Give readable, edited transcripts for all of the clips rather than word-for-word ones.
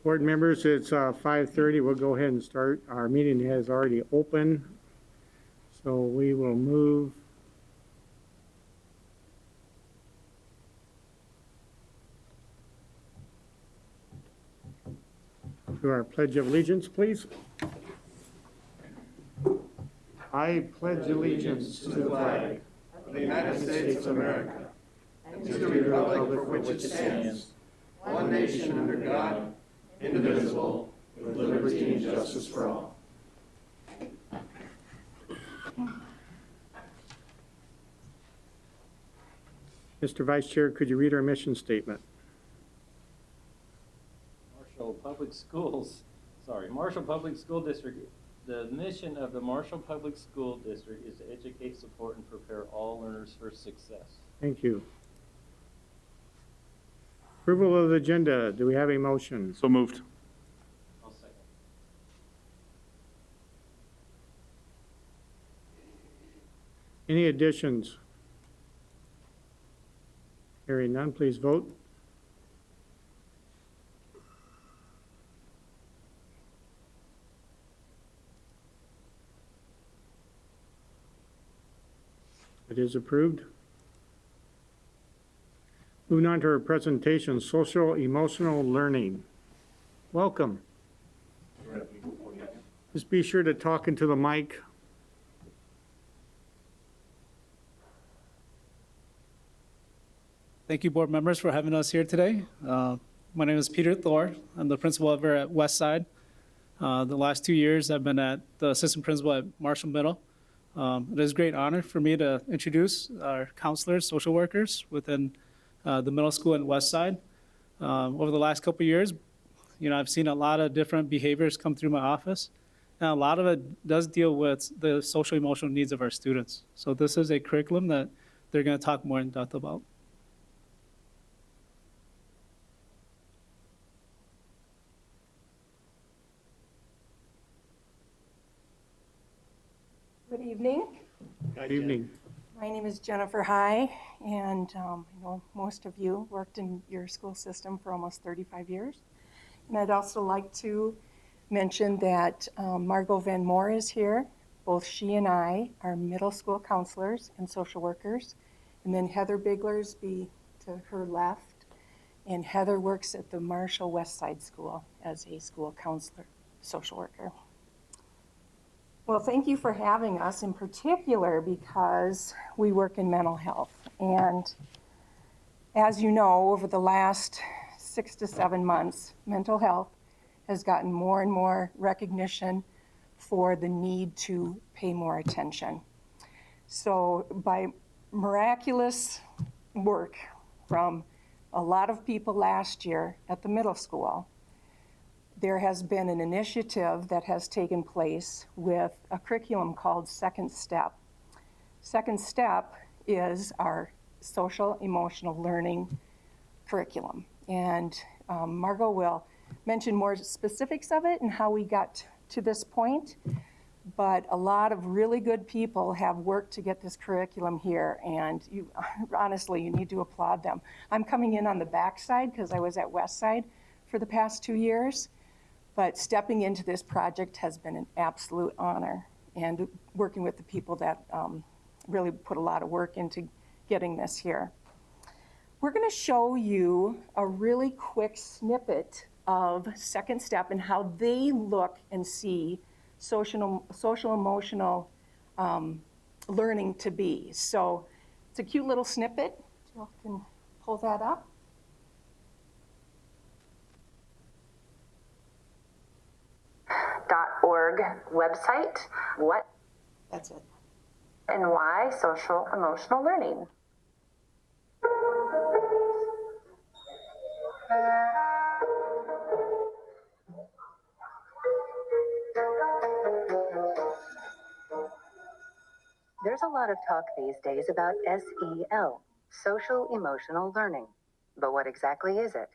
Board members, it's 5:30. We'll go ahead and start. Our meeting has already opened, so we will move to our Pledge of Allegiance, please. I pledge allegiance to the flag of the United States of America and to the republic for which it stands, one nation under God, indivisible, with liberty and justice for all. Mr. Vice Chair, could you read our mission statement? Marshall Public School District. The mission of the Marshall Public School District is to educate, support, and prepare all learners for success. Thank you. Approval of the agenda. Do we have a motion? So moved. I'll second. Any additions? Hearing none, please vote. It is approved. Moving on to our presentation, social emotional learning. Welcome. Just be sure to talk into the mic. Thank you, board members, for having us here today. My name is Peter Thor. I'm the principal over at Westside. The last 2 years, I've been at the assistant principal at Marshall Middle. It is a great honor for me to introduce our counselors, social workers within the middle school and Westside. Over the last couple of years, I've seen a lot of different behaviors come through my office, and a lot of it does deal with the social emotional needs of our students. So this is a curriculum that they're going to talk more in depth about. Good evening. Good evening. My name is Jennifer High, and I know most of you worked in your school system for almost 35 years. And I'd also like to mention that Marge Van Moore is here. Both she and I are middle school counselors and social workers. And then Heather Bigler's be to her left. And Heather works at the Marshall Westside School as a school counselor, social worker. Well, thank you for having us, in particular because we work in mental health. And as you know, over the last 6 to 7 months, mental health has gotten more and more recognition for the need to pay more attention. So by miraculous work from a lot of people last year at the middle school, there has been an initiative that has taken place with a curriculum called Second Step. Second Step is our social emotional learning curriculum. And Margot will mention more specifics of it and how we got to this point. But a lot of really good people have worked to get this curriculum here, and honestly, you need to applaud them. I'm coming in on the backside because I was at Westside for the past 2 years. But stepping into this project has been an absolute honor, and working with the people that really put a lot of work into getting this here. We're going to show you a really quick snippet of Second Step and how they look and see social emotional learning to be. So it's a cute little snippet. You can pull that up. .org website. What? That's it. And why social emotional learning? There's a lot of talk these days about SEL, social emotional learning. But what exactly is it?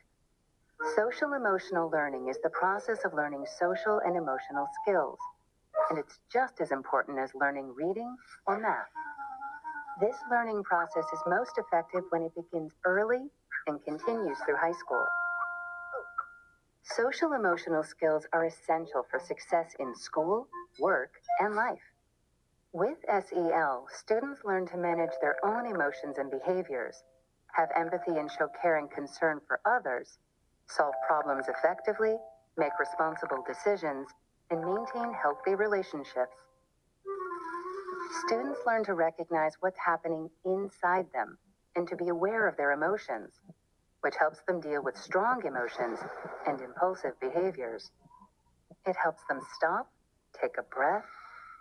Social emotional learning is the process of learning social and emotional skills, and it's just as important as learning reading or math. This learning process is most effective when it begins early and continues through high school. Social emotional skills are essential for success in school, work, and life. With SEL, students learn to manage their own emotions and behaviors, have empathy and show care and concern for others, solve problems effectively, make responsible decisions, and maintain healthy relationships. Students learn to recognize what's happening inside them and to be aware of their emotions, which helps them deal with strong emotions and impulsive behaviors. It helps them stop, take a breath,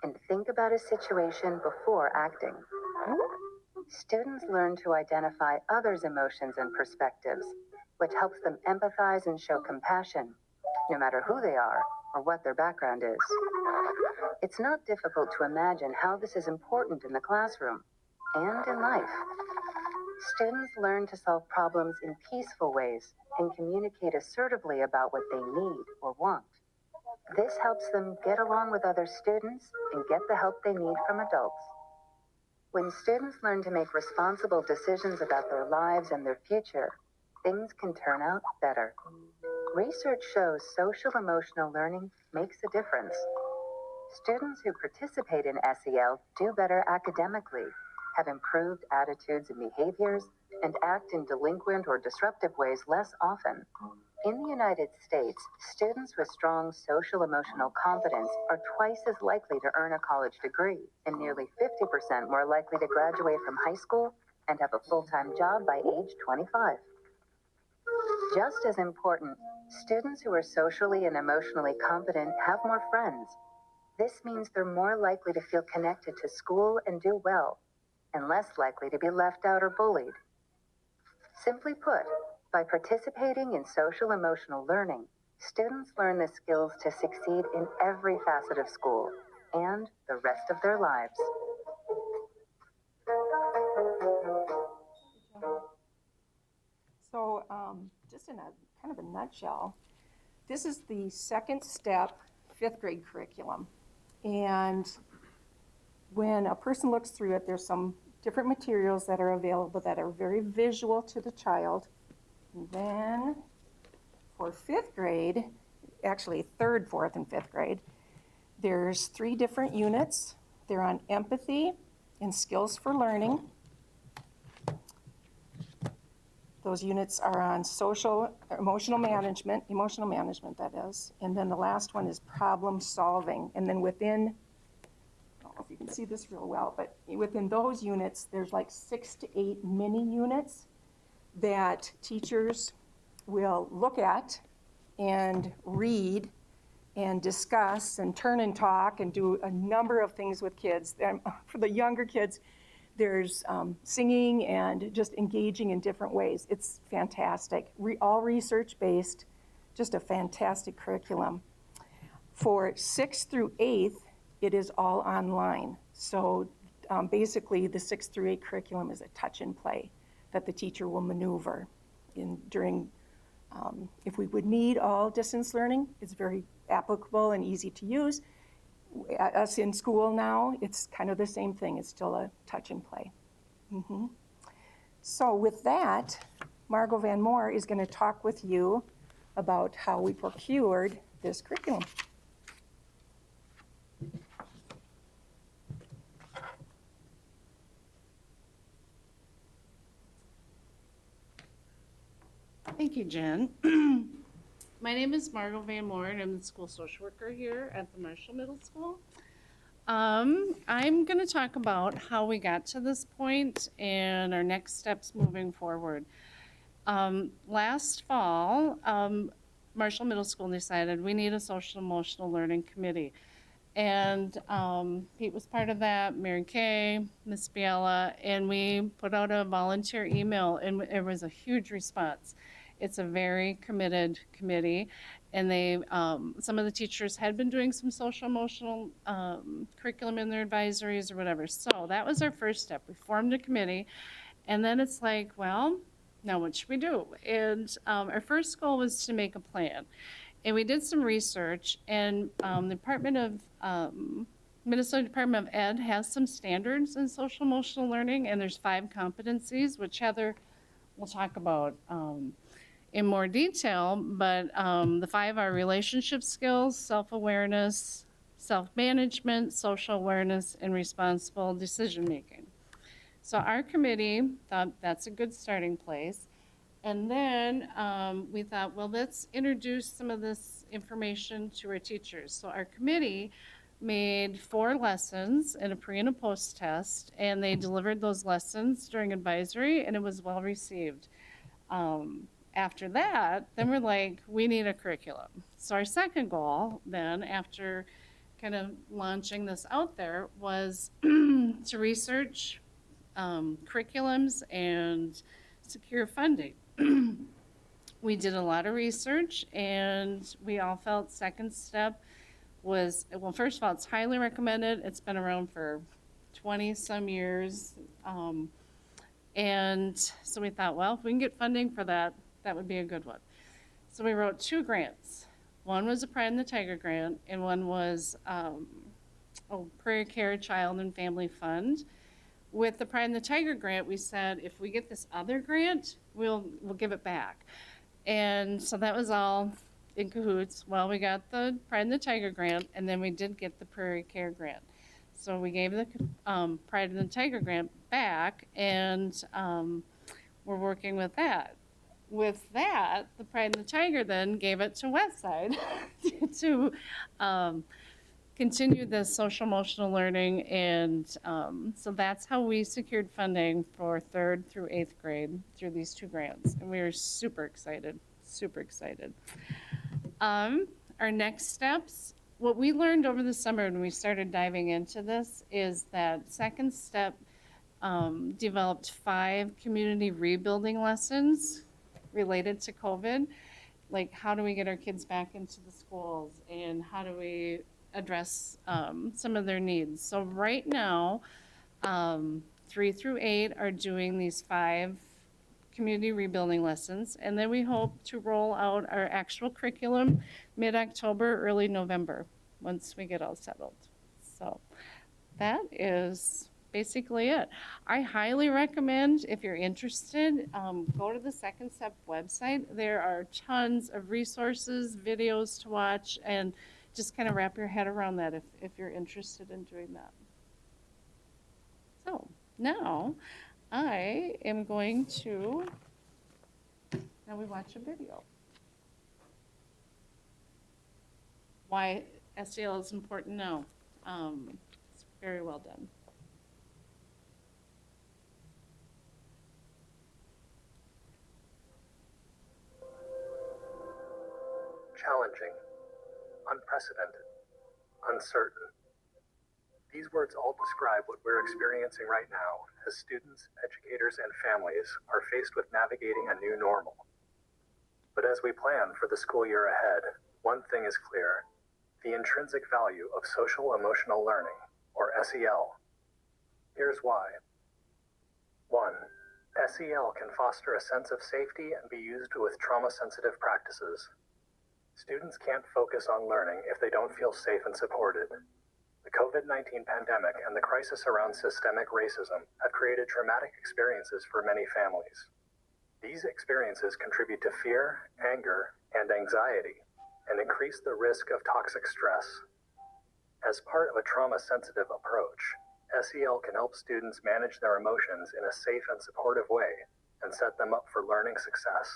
and think about a situation before acting. Students learn to identify others' emotions and perspectives, which helps them empathize and show compassion, no matter who they are or what their background is. It's not difficult to imagine how this is important in the classroom and in life. Students learn to solve problems in peaceful ways and communicate assertively about what they need or want. This helps them get along with other students and get the help they need from adults. When students learn to make responsible decisions about their lives and their future, things can turn out better. Research shows social emotional learning makes a difference. Students who participate in SEL do better academically, have improved attitudes and behaviors, and act in delinquent or disruptive ways less often. In the United States, students with strong social emotional competence are twice as likely to earn a college degree and nearly 50% more likely to graduate from high school and have a full-time job by age 25. Just as important, students who are socially and emotionally competent have more friends. This means they're more likely to feel connected to school and do well, and less likely to be left out or bullied. Simply put, by participating in social emotional learning, students learn the skills to succeed in every facet of school and the rest of their lives. So, just in a kind of a nutshell, this is the second step fifth grade curriculum. And when a person looks through it, there's some different materials that are available that are very visual to the child. And then for fifth grade, actually third, fourth, and fifth grade, there's 3 different units. They're on empathy and skills for learning. Those units are on emotional management that is. And then the last one is problem solving. And then within, I don't know if you can see this real well, but within those units, there's like 6 to 8 mini units that teachers will look at and read and discuss and turn and talk and do a number of things with kids. For the younger kids, there's singing and just engaging in different ways. It's fantastic. All research-based, just a fantastic curriculum. For 6th through 8th, it is all online. So basically, the 6th through 8th curriculum is a touch and play that the teacher will maneuver during, if we would need all distance learning, it's very applicable and easy to use. Us in school now, it's kind of the same thing. It's still a touch and play. So with that, Marge Van Moore is going to talk with you about how we procured this curriculum. Thank you, Jen. My name is Marge Van Moore, and I'm the school social worker here at the Marshall Middle School. I'm going to talk about how we got to this point and our next steps moving forward. Last fall, Marshall Middle School decided we need a social emotional learning committee. And Pete was part of that, Mary Kay, Miss Biela, and we put out a volunteer email, and it was a huge response. It's a very committed committee, and they some of the teachers had been doing some social emotional curriculum in their advisories or whatever. So that was our first step. We formed a committee, and then it's like, well, now what should we do? And our first goal was to make a plan. And we did some research, and the Minnesota Department of Ed has some standards in social emotional learning, and there's 5 competencies, which Heather will talk about in more detail, but the 5 are relationship skills, self-awareness, self-management, social awareness, and responsible decision-making. So our committee thought that's a good starting place. And then we thought, well, let's introduce some of this information to our teachers. So our committee made 4 lessons and a pre and a post test, and they delivered those lessons during advisory, and it was well received. After that, then we're like, we need a curriculum. So our second goal then, after kind of launching this out there, was to research curriculums and secure funding. We did a lot of research, and we all felt second step was, well, first of all, it's highly recommended. It's been around for 20-some years. And so we thought, well, if we can get funding for that, that would be a good one. So we wrote 2 grants. One was a Pride in the Tiger grant, and one was Prayer Care Child and Family Fund. With the Pride in the Tiger grant, we said, if we get this other grant, we'll give it back. And so that was all in cahoots. Well, we got the Pride in the Tiger grant, and then we did get the Prairie Care grant. So we gave the Pride in the Tiger grant back, and we're working with that. With that, the Pride in the Tiger then gave it to Westside to continue the social emotional learning, and so that's how we secured funding for 3rd through 8th grade through these 2 grants, and we were super excited, super excited. Our next steps, what we learned over the summer when we started diving into this is that Second Step developed 5 community rebuilding lessons related to COVID, like how do we get our kids back into the schools, and how do we address some of their needs. So right now, 3 through 8 are doing these 5 community rebuilding lessons, and then we hope to roll out our actual curriculum mid-October, early November, once we get all settled. So that is basically it. I highly recommend, if you're interested, go to the Second Step website. There are tons of resources, videos to watch, and just kind of wrap your head around that if you're interested in doing that. So now I am going to, now we watch a video. Why SEL is important now. It's very well done. Challenging, unprecedented, uncertain. These words all describe what we're experiencing right now as students, educators, and families are faced with navigating a new normal. But as we plan for the school year ahead, one thing is clear: the intrinsic value of social emotional learning, or SEL. Here's why. 1. SEL can foster a sense of safety and be used with trauma-sensitive practices. Students can't focus on learning if they don't feel safe and supported. The COVID-19 pandemic and the crisis around systemic racism have created traumatic experiences for many families. These experiences contribute to fear, anger, and anxiety, and increase the risk of toxic stress. As part of a trauma-sensitive approach, SEL can help students manage their emotions in a safe and supportive way and set them up for learning success.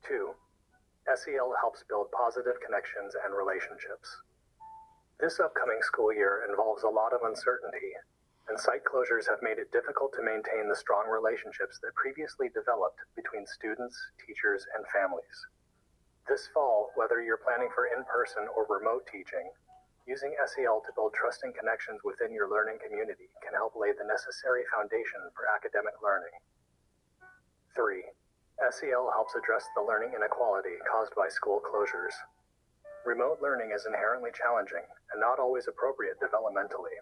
2. SEL helps build positive connections and relationships. This upcoming school year involves a lot of uncertainty, and site closures have made it difficult to maintain the strong relationships that previously developed between students, teachers, and families. This fall, whether you're planning for in-person or remote teaching, using SEL to build trusting connections within your learning community can help lay the necessary foundation for academic learning. 3. SEL helps address the learning inequality caused by school closures. Remote learning is inherently challenging and not always appropriate developmentally.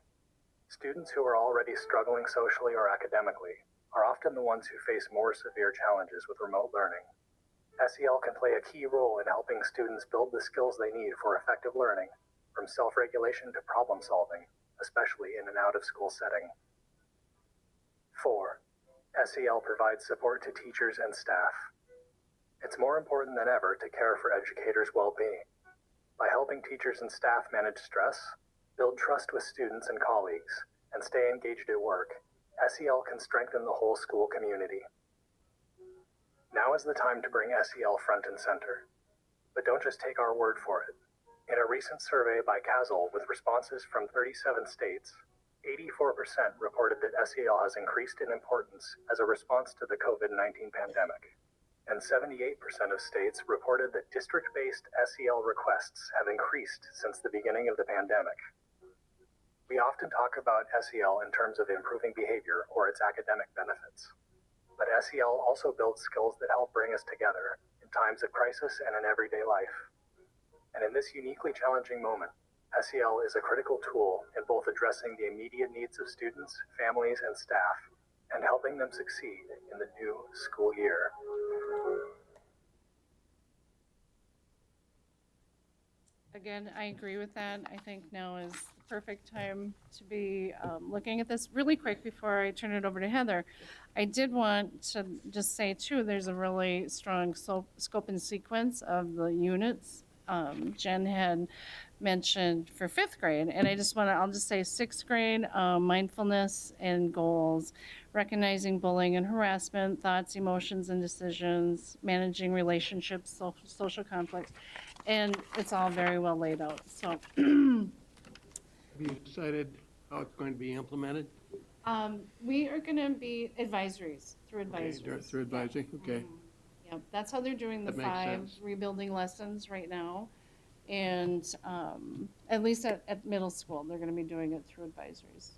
Students who are already struggling socially or academically are often the ones who face more severe challenges with remote learning. SEL can play a key role in helping students build the skills they need for effective learning, from self-regulation to problem solving, especially in an out-of-school setting. 4. SEL provides support to teachers and staff. It's more important than ever to care for educators' well-being. By helping teachers and staff manage stress, build trust with students and colleagues, and stay engaged at work, SEL can strengthen the whole school community. Now is the time to bring SEL front and center. But don't just take our word for it. In a recent survey by CASEL with responses from 37 states, 84% reported that SEL has increased in importance as a response to the COVID-19 pandemic. And 78% of states reported that district-based SEL requests have increased since the beginning of the pandemic. We often talk about SEL in terms of improving behavior or its academic benefits. But SEL also builds skills that help bring us together in times of crisis and in everyday life. And in this uniquely challenging moment, SEL is a critical tool in both addressing the immediate needs of students, families, and staff, and helping them succeed in the new school year. Again, I agree with that. I think now is the perfect time to be looking at this. Really quick before I turn it over to Heather, I did want to just say too, there's a really strong scope and sequence of the units. Jen had mentioned for 5th grade, and I'll just say 6th grade, mindfulness and goals, recognizing bullying and harassment, thoughts, emotions, and decisions, managing relationships, social conflicts, and it's all very well laid out. So Have you decided how it's going to be implemented? we are going to be advisories, through advisories. Okay, through advisory, okay. Yep, that's how they're doing the That makes 5 sense. rebuilding lessons right now. And at least at middle school, they're going to be doing it through advisories.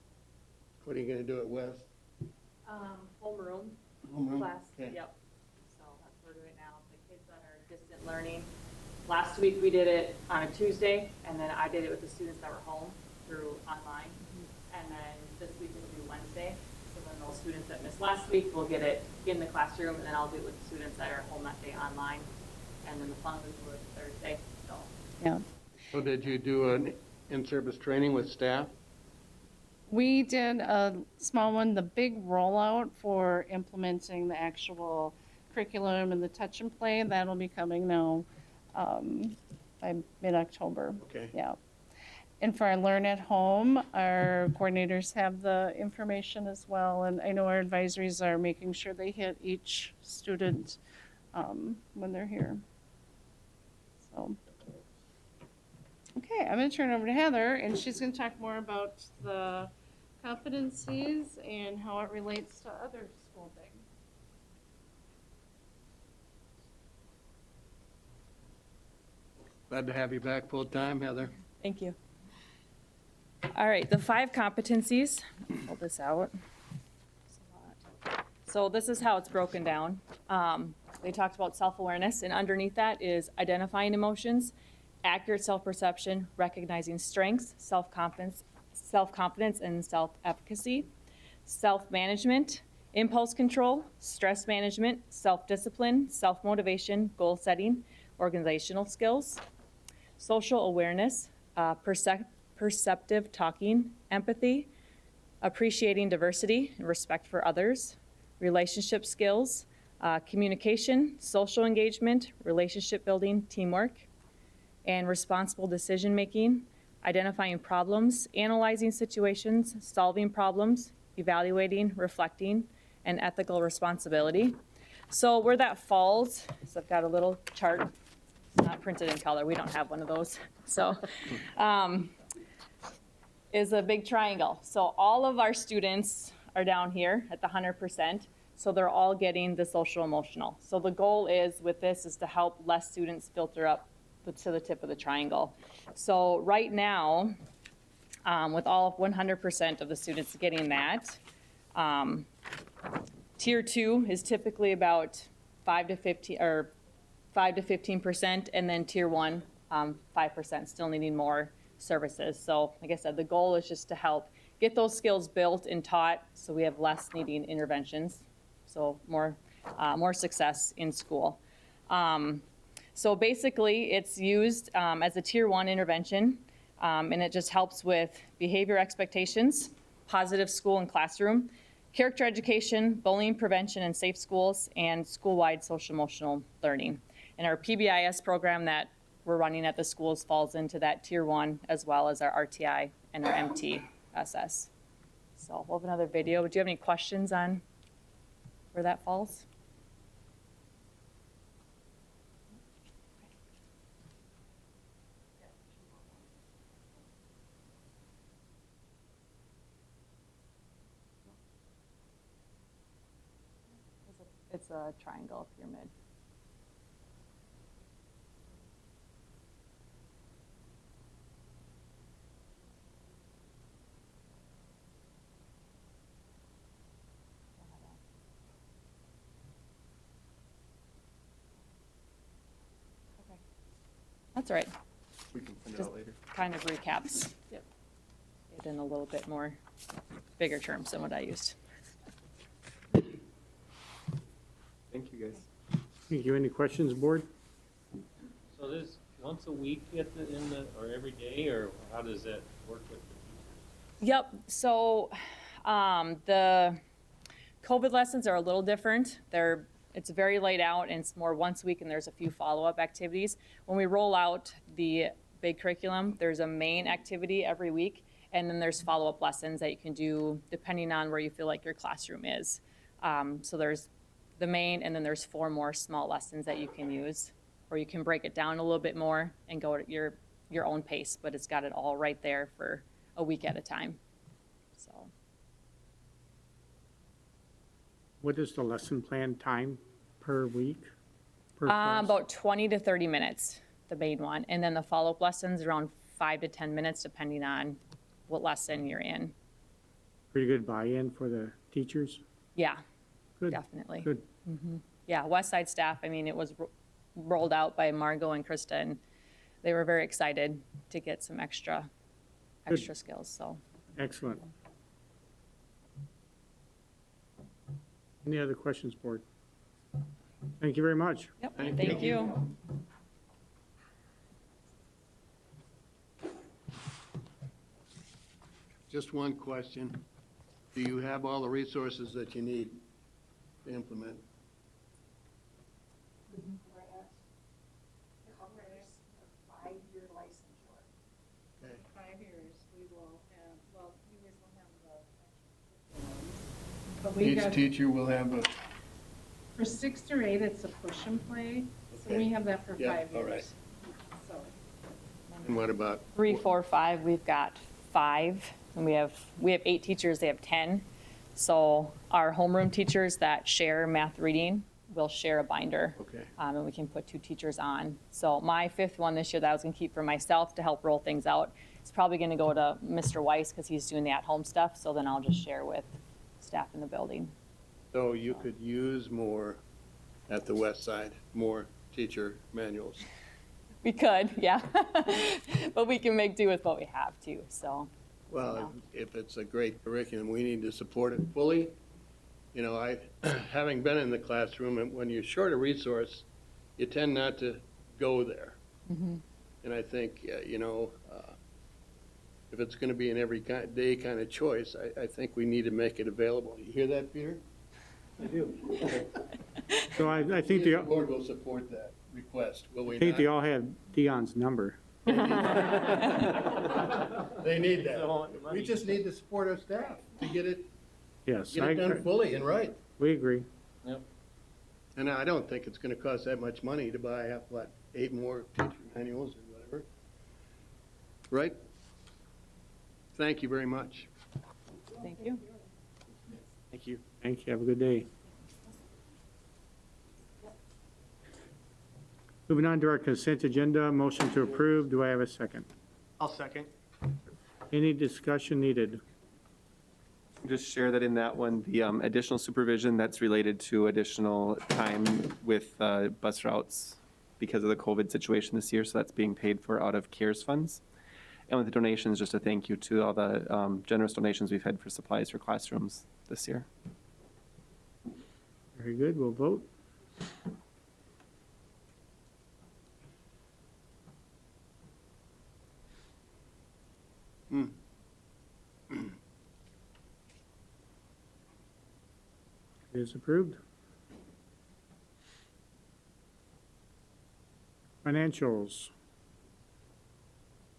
What are you going to do at West? Homeroom Homeroom? class, Okay. yep. So that's what we're doing now. The kids that are distant learning. Last week we did it on a Tuesday, and then I did it with the students that were home through online. And then this week it'll be Wednesday. So then those students that missed last week will get it in the classroom, and then I'll do it with the students that are home that day online. And then the fun week will be Thursday, so. Yeah. So did you do an in-service training with staff? We did a small one, the big rollout for implementing the actual curriculum and the touch and play. That'll be coming now by mid-October. Okay. Yeah. And for our Learn at Home, our coordinators have the information as well. And I know our advisories are making sure they hit each student when they're here. So, okay, I'm going to turn it over to Heather, and she's going to talk more about the competencies and how it relates to other school things. Glad to have you back full-time, Heather. Thank you. All right, the 5 competencies, pull this out. So this is how it's broken down. They talked about self-awareness, and underneath that is identifying emotions, accurate self-perception, recognizing strengths, self-confidence, and self-efficacy, self-management, impulse control, stress management, self-discipline, self-motivation, goal setting, organizational skills, social awareness, perceptive talking, empathy, appreciating diversity and respect for others, relationship skills, communication, social engagement, relationship building, teamwork, and responsible decision making, identifying problems, analyzing situations, solving problems, evaluating, reflecting, and ethical responsibility. So where that falls, so I've got a little chart, not printed in color, we don't have one of those. So, is a big triangle. So all of our students are down here at the 100%. So they're all getting the social emotional. So the goal is with this is to help less students filter up to the tip of the triangle. So right now, with all 100% of the students getting that, tier 2 is typically about 5 to 15%, and then tier 1, 5%, still needing more services. So like I said, the goal is just to help get those skills built and taught so we have less needing interventions, so more success in school. So basically it's used as a tier 1 intervention, and it just helps with behavior expectations, positive school and classroom, character education, bullying prevention and safe schools, and school-wide social emotional learning. And our PBIS program that we're running at the schools falls into that tier 1, as well as our RTI and our MTSS. So we'll have another video. Do you have any questions on where that falls? It's a triangle pyramid. Okay. That's all right. We can print it Just out later. kind of recaps. Yep. It in a little bit more bigger terms than what I used. Thank you, guys. Thank you. Any questions, board? So this once a week at the, or every day, or how does that work with the teachers? Yep, so the COVID lessons are a little different. It's very laid out and it's more once a week and there's a few follow-up activities. When we roll out the big curriculum, there's a main activity every week and then there's follow-up lessons that you can do depending on where you feel like your classroom is. So there's the main and then there's 4 more small lessons that you can use, or you can break it down a little bit more and go at your own pace, but it's got it all right there for a week at a time. So What is the lesson plan time per week? Per class? about 20 to 30 minutes, the main one, and then the follow-up lessons around 5 to 10 minutes depending on what lesson you're in. Pretty good buy-in for the teachers? Yeah, Good. definitely. Good. Yeah, West Side staff, I mean, it was rolled out by Margot and Krista, and they were very excited to get some extra skills, so. Excellent. Any other questions, board? Thank you very much. Yep, thank you. Just one question. Do you have all the resources that you need to implement? Covers a 5-year licensure. Okay. 5 years, we will have, well, you guys will have the. But we Each got, teacher will have a, for 6 through 8, it's a push and play, so we Okay. have that for 5 Yeah, years. all right. So, and what about? 3, 4, 5, we've got 5, and we have 8 teachers, they have 10. So our homeroom teachers that share math reading will share a binder. Okay. And we can put 2 teachers on. So my 5th one this year that I was gonna keep for myself to help roll things out, it's probably gonna go to Mr. Weiss because he's doing the at-home stuff, so then I'll just share with staff in the building. So you could use more at the west side, more teacher manuals. We could, yeah. But we can make do with what we have too, so. Well, if it's a great curriculum, we need to support it fully. You know, having been in the classroom, and when you're short a resource, you tend not to go there. And I think, if it's going to be an every day kind of choice, I think we need to make it available. You hear that, Peter? I do. So I think The board will support that request, will we I think not? they all have Dion's number. They need They don't want the that. money. We just need to support our staff to get it Yes, done fully and right. we agree. Yep. And I don't think it's gonna cost that much money to buy, 8 more teacher manuals or whatever. Right? Thank you very much. Thank you. Thank you. Thank you. Have a good day. Moving on to our consent agenda, motion to approve. Do I have a second? I'll second. Any discussion needed? Just share that in that one, the additional supervision that's related to additional time with bus routes because of the COVID situation this year, so that's being paid for out of CARES funds. And with the donations, just a thank you to all the generous donations we've had for supplies for classrooms this year. Very good. We'll vote. It is approved. Financials.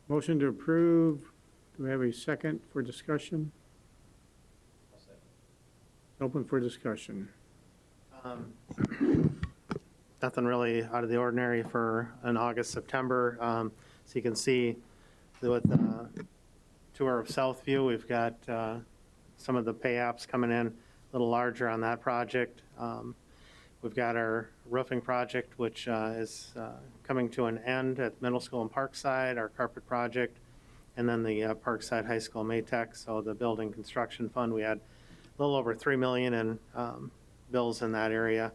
Motion to approve. Do we have a second for discussion? Open for discussion. Nothing really out of the ordinary for an August, September. So you can see with the tour of Southview, we've got some of the pay apps coming in a little larger on that project. We've got our roofing project, which is coming to an end at middle school in Parkside, our carpet project, and then the Parkside High School Maytech. So the building construction fund, we had a little over $3 million in bills in that area.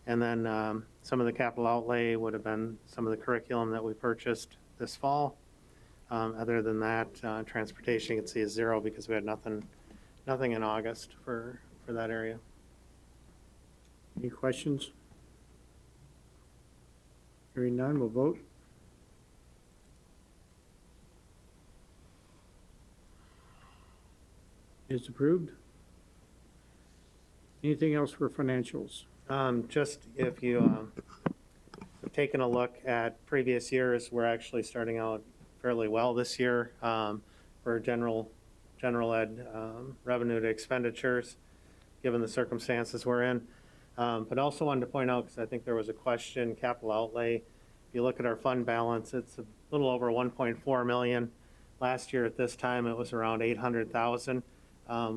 And then some of the capital outlay would have been some of the curriculum that we purchased this fall. Other than that, transportation you can see is zero because we had nothing in August for that area. Any questions? Hearing none, we'll vote. It's approved. Anything else for financials? Just if you have taken a look at previous years, we're actually starting out fairly well this year for general ed revenue to expenditures, given the circumstances we're in. But also wanted to point out, because I think there was a question, capital outlay. If you look at our fund balance, it's a little over 1.4 million. Last year at this time, it was around 800,000.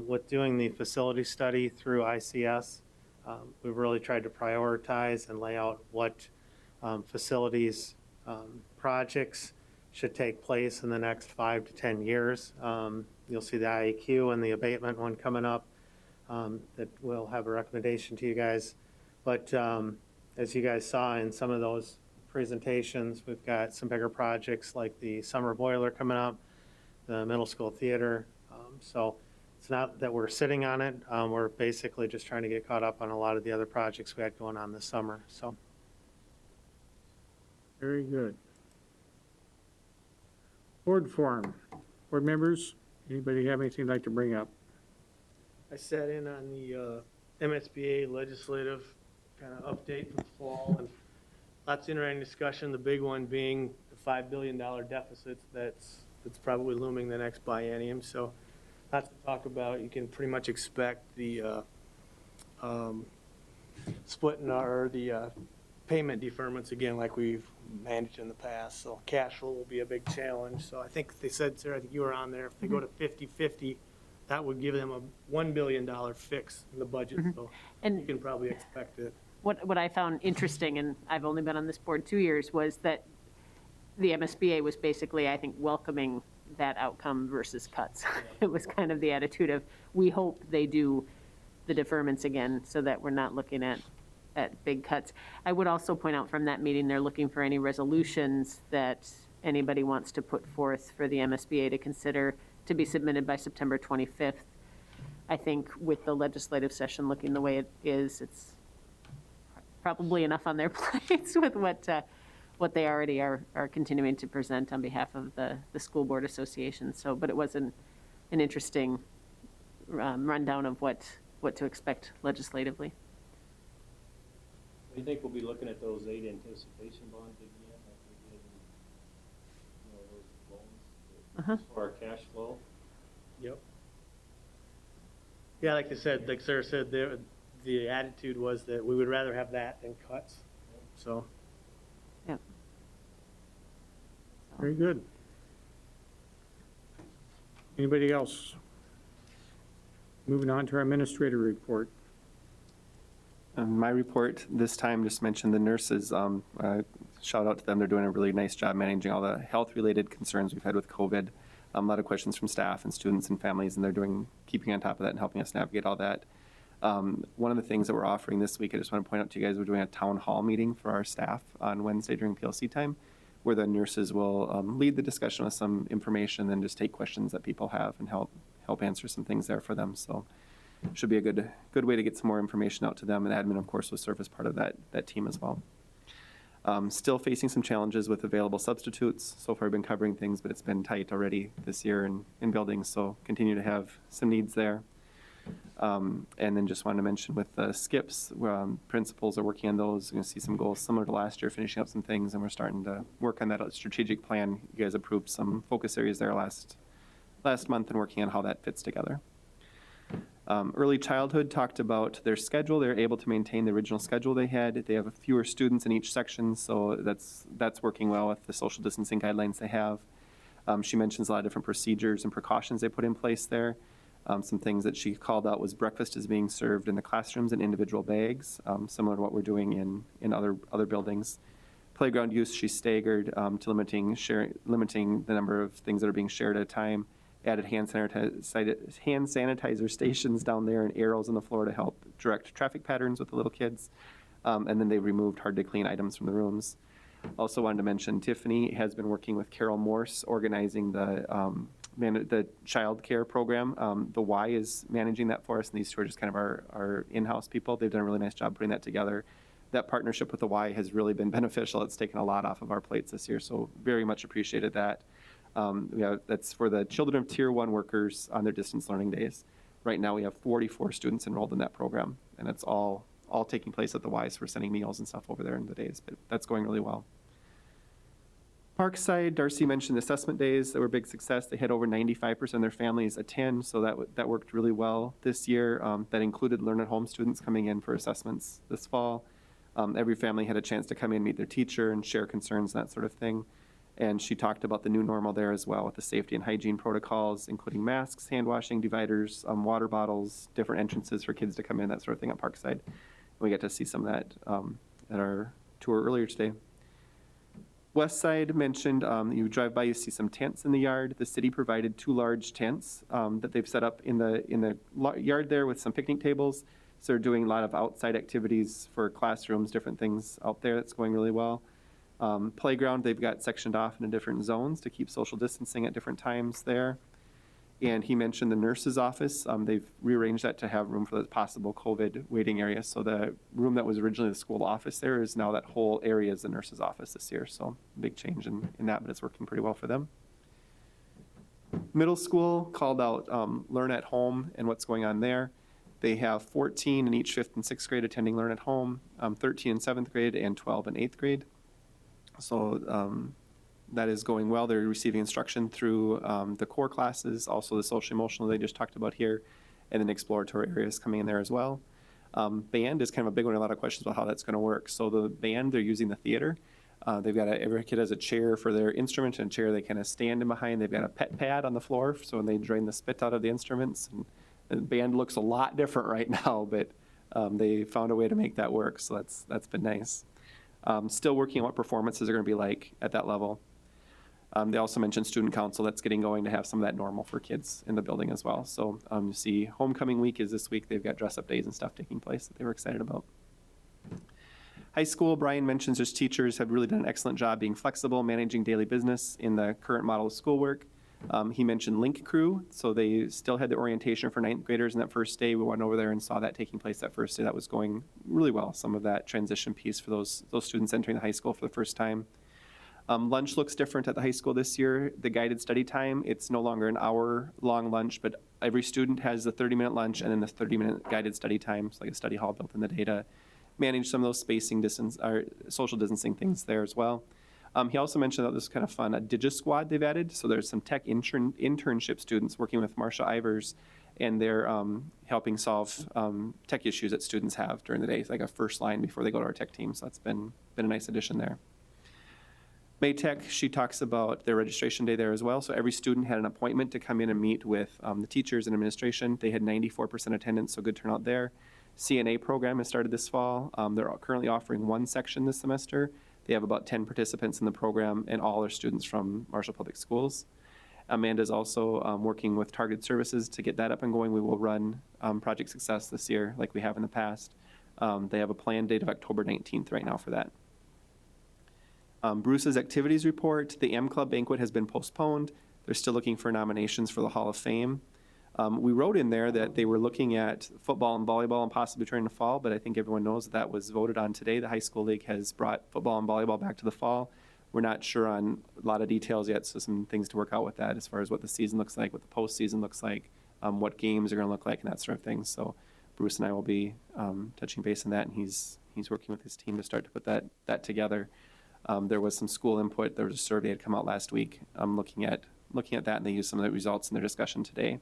With doing the facility study through ICS, we've really tried to prioritize and lay out what facilities projects should take place in the next 5 to 10 years. You'll see the IAQ and the abatement one coming up that will have a recommendation to you guys. But as you guys saw in some of those presentations, we've got some bigger projects like the summer boiler coming up, the middle school theater. So it's not that we're sitting on it. We're basically just trying to get caught up on a lot of the other projects we had going on this summer. So. Very good. Board forum. Board members, anybody have anything they'd like to bring up? I sat in on the MSBA legislative kind of update in the fall, and lots of interesting discussion. The big one being the $5 billion deficit that's probably looming the next biennium. So lots to talk about. You can pretty much expect the split in the payment deferments again, like we've managed in the past. So cash flow will be a big challenge. So I think they said, Sarah, I think you were on there, if they go to 50-50, that would give them a $1 billion fix in the budget. So And you can probably expect it. what I found interesting, and I've only been on this board 2 years, was that the MSBA was basically, I think, welcoming that outcome versus cuts. It was kind of the attitude of, we hope they do the deferments again so that we're not looking at big cuts. I would also point out from that meeting, they're looking for any resolutions that anybody wants to put forth for the MSBA to consider to be submitted by September 25th. I think with the legislative session looking the way it is, it's probably enough on their plates with what they already are continuing to present on behalf of the school board association. So, but it was an interesting rundown of what to expect legislatively. Do you think we'll be looking at those 8 anticipation bonds again, like we did in, those loans for our cash flow? Yep. Yeah, like I said, like Sarah said, the attitude was that we would rather have that than cuts. So. Yep. Very good. Anybody else? Moving on to our administrator report. My report this time just mentioned the nurses. Shout out to them. They're doing a really nice job managing all the health-related concerns we've had with COVID. A lot of questions from staff and students and families, and they're keeping on top of that and helping us navigate all that. One of the things that we're offering this week, I just want to point out to you guys, we're doing a town hall meeting for our staff on Wednesday during PLC time, where the nurses will lead the discussion with some information and just take questions that people have and help answer some things there for them. So should be a good way to get some more information out to them. And admin, of course, will serve as part of that team as well. Still facing some challenges with available substitutes. So far I've been covering things, but it's been tight already this year in buildings, so continue to have some needs there. And then just wanted to mention with the skips, principals are working on those. We're going to see some goals similar to last year, finishing up some things, and we're starting to work on that strategic plan. You guys approved some focus areas there last month and working on how that fits together. Early childhood talked about their schedule. They're able to maintain the original schedule they had. They have fewer students in each section, so that's working well with the social distancing guidelines they have. She mentions a lot of different procedures and precautions they put in place there. Some things that she called out was breakfast is being served in the classrooms in individual bags, similar to what we're doing in other buildings. Playground use, she staggered to limiting the number of things that are being shared at a time. Added hand sanitizer stations down there and arrows on the floor to help direct traffic patterns with the little kids. And then they removed hard-to-clean items from the rooms. Also wanted to mention Tiffany has been working with Carol Morse organizing the child care program. The Y is managing that for us, and these two are just kind of our in-house people. They've done a really nice job putting that together. That partnership with the Y has really been beneficial. It's taken a lot off of our plates this year, so very much appreciated that. That's for the children of Tier 1 workers on their distance learning days. Right now we have 44 students enrolled in that program, and it's all taking place at the Y, so we're sending meals and stuff over there in the days, but that's going really well. Parkside, Darcy mentioned assessment days that were a big success. They had over 95% of their families attend, so that worked really well this year. That included learn-at-home students coming in for assessments this fall. Every family had a chance to come in, meet their teacher, and share concerns and that sort of thing. And she talked about the new normal there as well with the safety and hygiene protocols, including masks, hand washing, dividers, water bottles, different entrances for kids to come in, that sort of thing at Parkside. We got to see some of that at our tour earlier today. West Side mentioned you drive by, you see some tents in the yard. The city provided 2 large tents that they've set up in the yard there with some picnic tables. So they're doing a lot of outside activities for classrooms, different things out there. That's going really well. Playground, they've got sectioned off into different zones to keep social distancing at different times there. And he mentioned the nurse's office. They've rearranged that to have room for the possible COVID waiting area. So the room that was originally the school office there is now that whole area is the nurse's office this year. So big change in that, but it's working pretty well for them. Middle school called out Learn at Home and what's going on there. They have 14 in each 5th and 6th grade attending Learn at Home, 13 in 7th grade, and 12 in 8th grade. So that is going well. They're receiving instruction through the core classes, also the social emotional they just talked about here, and then exploratory areas coming in there as well. Band is kind of a big one, a lot of questions about how that's going to work. So the band, they're using the theater. They've got every kid has a chair for their instrument and a chair they kind of stand in behind. They've got a pet pad on the floor, so when they drain the spit out of the instruments. And the band looks a lot different right now, but they found a way to make that work, so that's been nice. Still working on what performances are going to be like at that level. They also mentioned student council that's getting going to have some of that normal for kids in the building as well. So you see homecoming week is this week. They've got dress-up days and stuff taking place that they were excited about. High school, Brian mentions his teachers have really done an excellent job being flexible, managing daily business in the current model of schoolwork. He mentioned Link Crew, so they still had the orientation for 9th graders in that first day. We went over there and saw that taking place that first day. That was going really well, some of that transition piece for those students entering the high school for the first time. Lunch looks different at the high school this year. The guided study time, it's no longer an hour-long lunch, but every student has a 30-minute lunch and then the 30-minute guided study time, so like a study hall built in the data. Manage some of those spacing distance or social distancing things there as well. He also mentioned that this is kind of fun, a DigiSquad they've added. So there's some tech internship students working with Marcia Ivers, and they're helping solve tech issues that students have during the day. It's like a first line before they go to our tech team. So that's been a nice addition there. Maytech, she talks about their registration day there as well. So every student had an appointment to come in and meet with the teachers and administration. They had 94% attendance, so good turnout there. CNA program has started this fall. They're currently offering 1 section this semester. They have about 10 participants in the program, and all are students from Marshall Public Schools. Amanda's also working with Targeted Services to get that up and going. We will run Project Success this year like we have in the past. They have a planned date of October 19th right now for that. Bruce's activities report, the M Club banquet has been postponed. They're still looking for nominations for the Hall of Fame. We wrote in there that they were looking at football and volleyball and possibly during the fall, but I think everyone knows that was voted on today. The high school league has brought football and volleyball back to the fall. We're not sure on a lot of details yet, so some things to work out with that as far as what the season looks like, what the postseason looks like. what games are going to look like and that sort of thing. So Bruce and I will be touching base on that, and he's working with his team to start to put that together. There was some school input. There was a survey that had come out last week looking at that, and they used some of the results in their discussion today.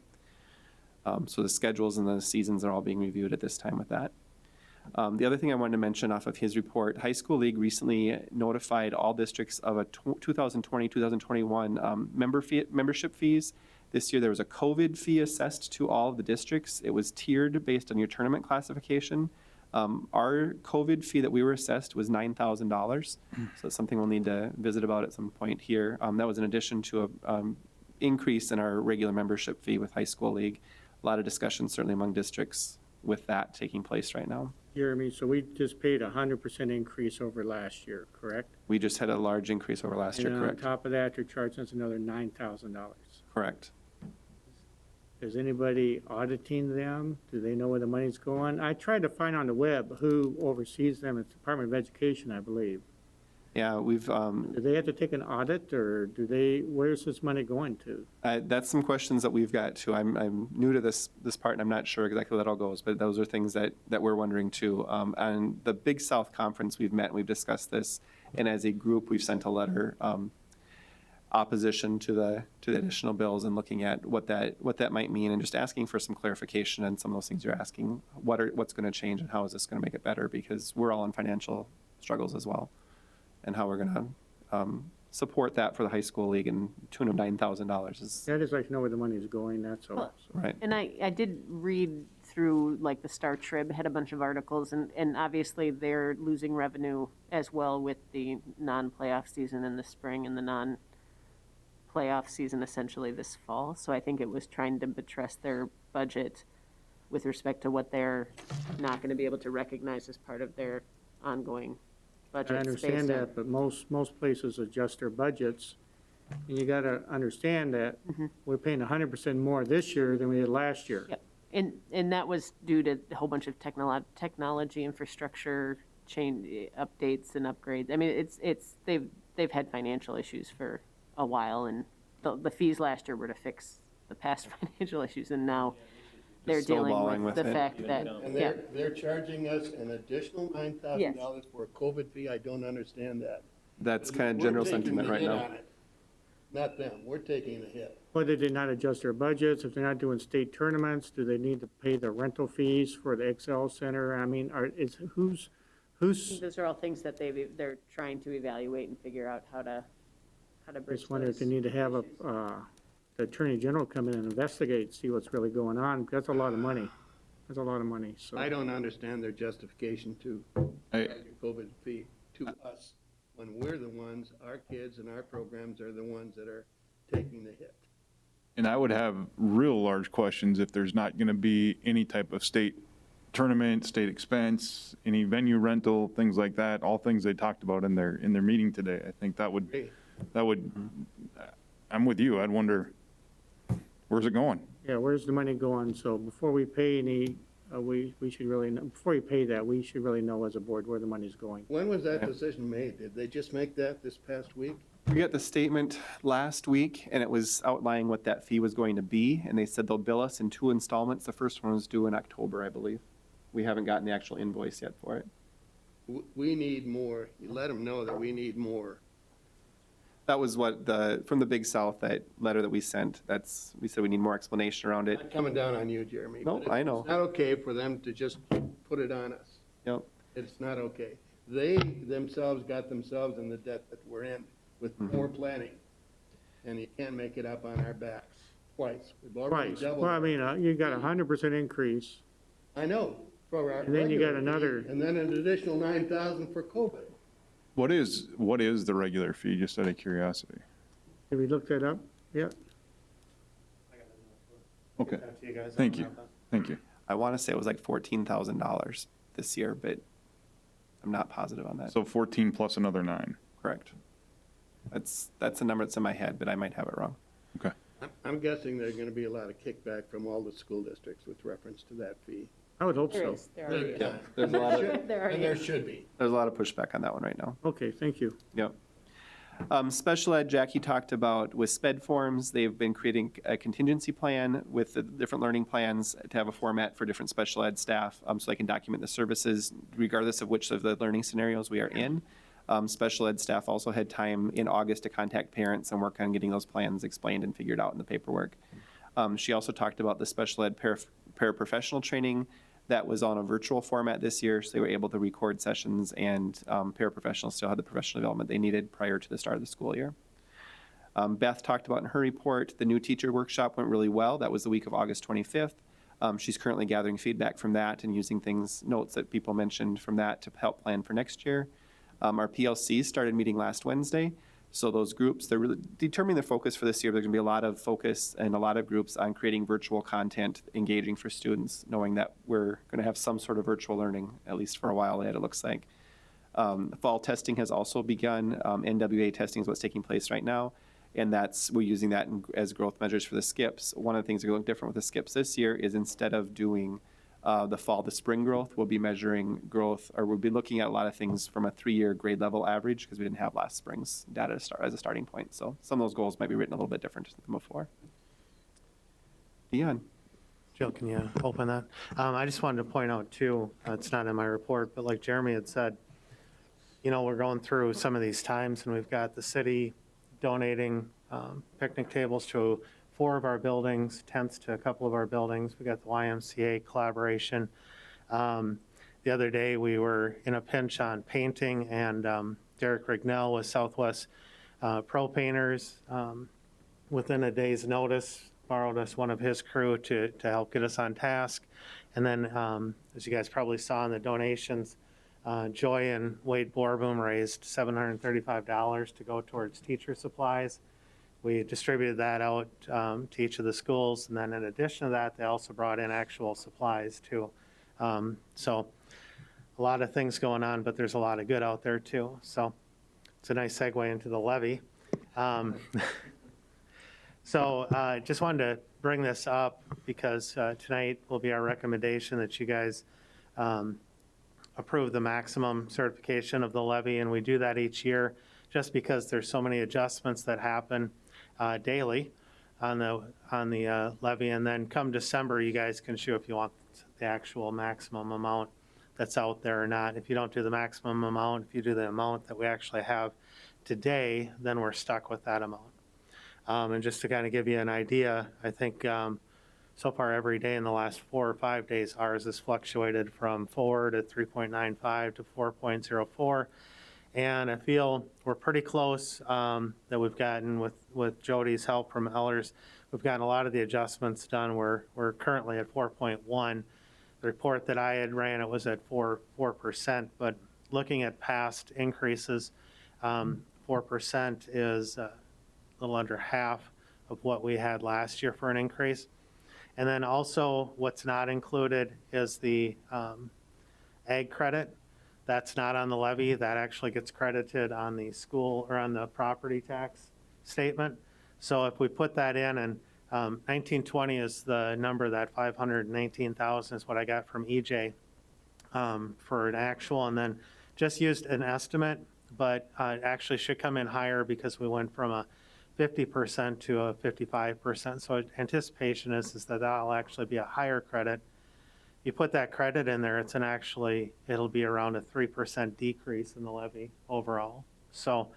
So the schedules and the seasons are all being reviewed at this time with that. The other thing I wanted to mention off of his report, High School League recently notified all districts of a 2020-2021 membership fees. This year there was a COVID fee assessed to all of the districts. It was tiered based on your tournament classification. Our COVID fee that we were assessed was $9,000. So it's something we'll need to visit about at some point here. That was in addition to an increase in our regular membership fee with High School League. A lot of discussion certainly among districts with that taking place right now. Jeremy, so we just paid 100% increase over last year, correct? We just had a large increase over last year, And correct? on top of that, you're charging us another $9,000. Correct. Is anybody auditing them? Do they know where the money's going? I tried to find on the web who oversees them. It's Department of Education, I believe. Yeah, we've, Do they have to take an audit, or where's this money going to? that's some questions that we've got too. I'm new to this part, and I'm not sure exactly how that all goes, but those are things that we're wondering too. On the Big South Conference, we've met and we've discussed this, and as a group, we've sent a letter opposition to the additional bills and looking at what that might mean, and just asking for some clarification on some of those things you're asking. What's going to change and how is this going to make it better? Because we're all in financial struggles as well, and how we're going to support that for the high school league and tune of $9,000 is. I just like to know where the money's going, that's all. Well, Right. And I did read through, like, the Star Trib had a bunch of articles, and obviously they're losing revenue as well with the non-playoff season in the spring and the non-playoff season essentially this fall. So I think it was trying to buttress their budget with respect to what they're not going to be able to recognize as part of their ongoing budget. I understand that, but most places adjust their budgets. And you gotta understand that we're paying 100% more this year than we did last year. Yep. And that was due to a whole bunch of technology infrastructure change, updates and upgrades. I mean, they've had financial issues for a while, and the fees last year were to fix the past financial issues, and now they're dealing with the fact that, And yeah. they're charging us an additional $9,000 for a COVID fee. I don't understand that. That's kind of We're general taking sentiment the right hit now. on it. Not them. We're taking the hit. Why did they not adjust their budgets? If they're not doing state tournaments, do they need to pay the rental fees for the Excel Center? I mean, who's? Those are all things that they're trying to evaluate and figure out how to bridge Just wonder if they those need to have issues. the Attorney General come in and investigate, see what's really going on. That's a lot of money. That's a lot of money, so. I don't understand their justification to charge a COVID fee to us when we're the ones, our kids and our programs are the ones that are taking the hit. And I would have real large questions if there's not going to be any type of state tournament, state expense, any venue rental, things like that, all things they talked about in their meeting today. I think that would, I'm with you. I'd wonder, where's it going? Yeah, where's the money going? So before we pay any, we should really know, before we pay that, we should really know as a board where the money's going. When was that decision made? Did they just make that this past week? We got the statement last week, and it was outlining what that fee was going to be, and they said they'll bill us in 2 installments. The first one was due in October, I believe. We haven't gotten the actual invoice yet for it. We need more. You let them know that we need more. That was what from the Big South, that letter that we sent, we said we need more explanation around it. Not coming down on you, Jeremy. No, but I know. It's not okay for them to just put it on us. Yep. It's not okay. They themselves got themselves in the debt that we're in with more planning. And you can't make it up on our backs twice. We've already Twice. doubled. Well, I mean, you got 100% increase. I know. For our And then you got regular fee, another- And then an additional $9,000 for COVID. What is the regular fee, just out of curiosity? Did we look that up? Yeah. Okay, Back to you guys. thank you, thank you. I want to say it was like $14,000 this year, but I'm not positive on that. So 14 plus another 9. Correct. That's a number that's in my head, but I might have it wrong. Okay. I'm guessing there's going to be a lot of kickback from all the school districts with reference to that fee. I would hope There so. is, there already is. Yeah, There's a lot of, There already and there is. should be. there's a lot of pushback on that one right now. Okay, thank you. Yep. Special ed, Jackie talked about with SPED forms, they've been creating a contingency plan with the different learning plans to have a format for different special ed staff, so they can document the services regardless of which of the learning scenarios we are in. Special ed staff also had time in August to contact parents and work on getting those plans explained and figured out in the paperwork. She also talked about the special ed paraprofessional training that was on a virtual format this year, so they were able to record sessions, and paraprofessionals still had the professional development they needed prior to the start of the school year. Beth talked about in her report, the new teacher workshop went really well. That was the week of August 25th. She's currently gathering feedback from that and using notes that people mentioned from that to help plan for next year. Our PLCs started meeting last Wednesday. So those groups, they're really determining their focus for this year. There's going to be a lot of focus and a lot of groups on creating virtual content, engaging for students, knowing that we're going to have some sort of virtual learning, at least for a while yet, it looks like. Fall testing has also begun. NWA testing is what's taking place right now, and we're using that as growth measures for the SCIPs. One of the things that are going different with the SCIPs this year is instead of doing the fall to spring growth, we'll be measuring growth, or we'll be looking at a lot of things from a 3-year grade level average because we didn't have last spring's data as a starting point. So some of those goals might be written a little bit different than before. Dion. Jill, can you open that? I just wanted to point out too, it's not in my report, but like Jeremy had said, we're going through some of these times, and we've got the city donating picnic tables to 4 of our buildings, tents to a couple of our buildings. We got the YMCA collaboration. The other day we were in a pinch on painting, and Derek Rignell with Southwest Pro Painters, within a day's notice, borrowed us one of his crew to help get us on task. And then, as you guys probably saw in the donations, Joy and Wade Borboom raised $735 to go towards teacher supplies. We distributed that out to each of the schools, and then in addition to that, they also brought in actual supplies too. So a lot of things going on, but there's a lot of good out there too. So it's a nice segue into the levy. So just wanted to bring this up because tonight will be our recommendation that you guys approve the maximum certification of the levy, and we do that each year just because there's so many adjustments that happen daily on the levy, and then come December, you guys can show if you want the actual maximum amount that's out there or not. If you don't do the maximum amount, if you do the amount that we actually have today, then we're stuck with that amount. And just to kind of give you an idea, I think so far every day in the last 4 or 5 days, ours has fluctuated from 4 to 3.95 to 4.04. And I feel we're pretty close that we've gotten with Jody's help from Ellers. We've gotten a lot of the adjustments done. We're currently at 4.1. The report that I had ran, it was at 4%. But looking at past increases, 4% is a little under half of what we had last year for an increase. And then also what's not included is the ag credit. That's not on the levy. That actually gets credited on the school or on the property tax statement. So if we put that in, and 1920 is the number, that 519,000 is what I got from EJ for an actual, and then just used an estimate, but it actually should come in higher because we went from a 50% to a 55%. So anticipation is that that'll actually be a higher credit. You put that credit in there, it'll be around a 3% decrease in the levy overall. So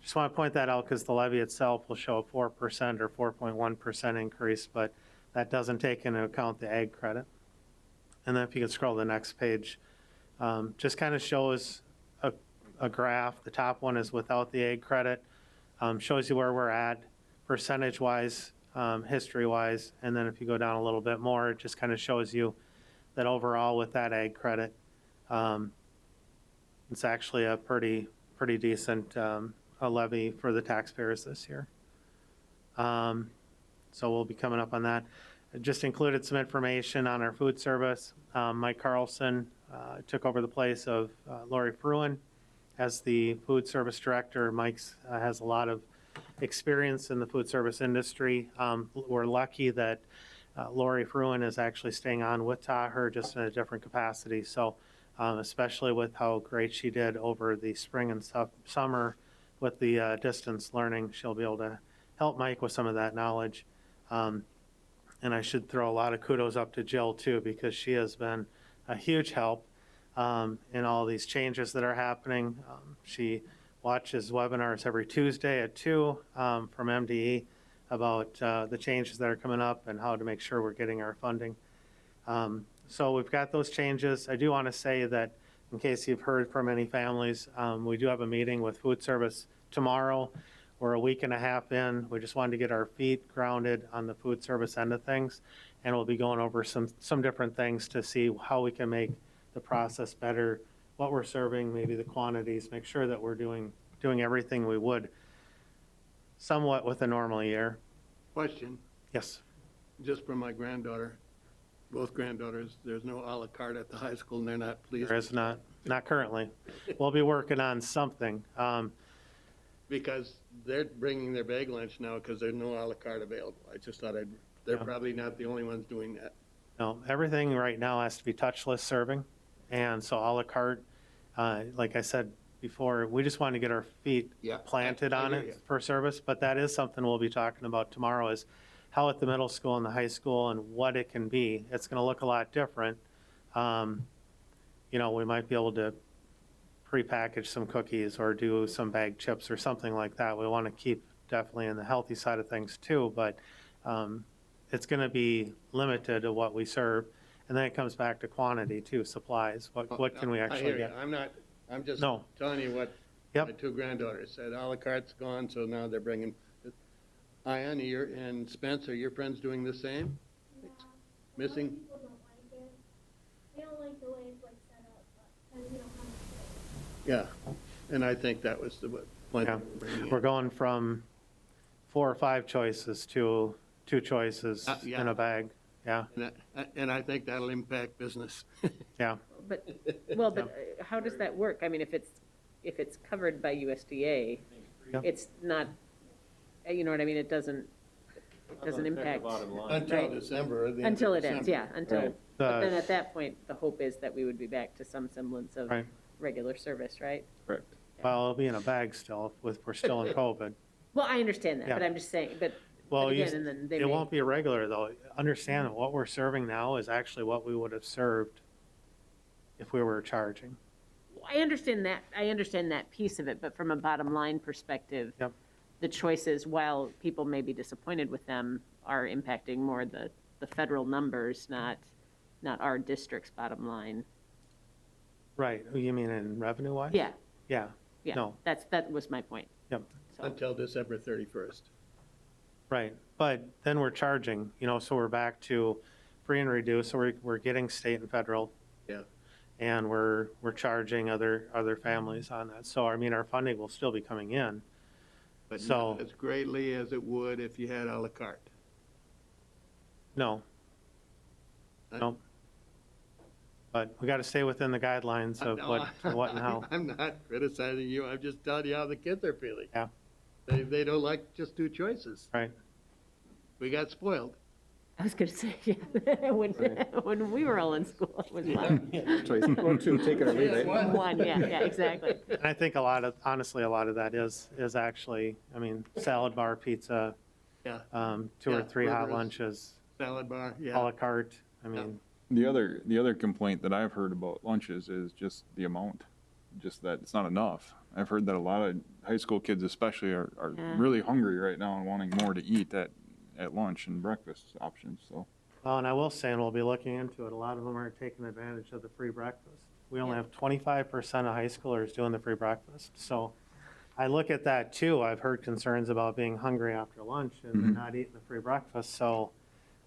just want to point that out because the levy itself will show a 4% or 4.1% increase, but that doesn't take into account the ag credit. And then if you can scroll to the next page, just kind of shows a graph. The top one is without the ag credit, shows you where we're at percentage-wise, history-wise, and then if you go down a little bit more, it just kind of shows you that overall with that ag credit, it's actually a pretty decent a levy for the taxpayers this year. So we'll be coming up on that. I just included some information on our food service. Mike Carlson took over the place of Lori Fruin as the food service director. Mike has a lot of experience in the food service industry. We're lucky that Lori Fruin is actually staying on with Taher, just in a different capacity. So especially with how great she did over the spring and summer with the distance learning, she'll be able to help Mike with some of that knowledge. And I should throw a lot of kudos up to Jill too, because she has been a huge help in all these changes that are happening. She watches webinars every Tuesday at 2 from MDE about the changes that are coming up and how to make sure we're getting our funding. So we've got those changes. I do want to say that in case you've heard from any families, we do have a meeting with food service tomorrow. We're a week and a half in. We just wanted to get our feet grounded on the food service end of things. And we'll be going over some different things to see how we can make the process better, what we're serving, maybe the quantities, make sure that we're doing everything we would somewhat with a normal year. Question, Yes. just from my granddaughter, both granddaughters, there's no à la carte at the high school, and they're not pleased. There is not currently. We'll be working on something. Because they're bringing their bag lunch now because there's no à la carte available. I just thought they're Yeah. probably not the only ones doing that. No, everything right now has to be touchless serving. And so à la carte, like I said before, we just want to get our feet Yeah, planted I on hear it ya. for service. But that is something we'll be talking about tomorrow, is how at the middle school and the high school and what it can be. It's going to look a lot different. We might be able to prepackage some cookies or do some bagged chips or something like that. We want to keep definitely in the healthy side of things too, but it's going to be limited to what we serve. And then it comes back to quantity too, supplies. What can we I actually hear get? you. I'm just No. telling you what Yep. my two granddaughters said. À la carte's gone, so now they're bringing. Ian, and Spence, are your friends doing the same? Yeah. Missing? People don't like it. They don't like the way it's like set up, but we don't have to. Yeah, and I think that was the point. Yeah. We're going from 4 or 5 choices to 2 choices Yeah. in a bag. Yeah, And I think that'll impact business. yeah. But, how does that work? I mean, if it's covered by USDA, Yeah. it's not, you know what I mean? It doesn't impact. Until Right. December. or the end of Until it ends, December. yeah, until, Right. but then at that point, the hope is that we would be back to some semblance of Right. regular service, right? Correct. Well, it'll be in a bag still if we're still in COVID. Well, I understand that, but Yeah. I'm just saying, but Well, again, and then they it may. won't be irregular though. Understand that what we're serving now is actually what we would have served if we were charging. I understand that piece of it, but from a bottom line perspective, Yep. the choices, while people may be disappointed with them, are impacting more the federal numbers, not our district's bottom line. Right. You mean in revenue wise? Yeah, Yeah. yeah, No. that was my point. Yep. So, Until December 31st. Right. But then we're charging, so we're back to free and reduced. So we're getting state and federal. Yeah. And we're charging other families on that. So, I mean, our funding will still be coming in. But So- not as greatly as it would if you had à la carte. No. No. But we got to stay within the guidelines of No, what and how. I'm not criticizing you, I'm just telling you how the kids are feeling. Yeah. They don't like just 2 choices. Right. We got spoiled. I was gonna say, yeah, when we were all in school, it was one. Choice, 1, 2, take it or leave it. One, yeah, exactly. And I think honestly, a lot of that is actually, I mean, salad bar, pizza, Yeah. 2 or Yeah, 3 hot burgers. lunches, Salad bar, à yeah. la carte. I mean, The other complaint that I've heard about lunches is just the amount, just that it's not enough. I've heard that a lot of high school kids especially are Yeah. really hungry right now and wanting more to eat at lunch and breakfast options, so. well, and I will say, and we'll be looking into it, a lot of them aren't taking advantage of the free breakfast. We only have 25% of high schoolers doing the free breakfast. So I look at that too. I've heard concerns about being hungry after lunch and not eating the free breakfast. So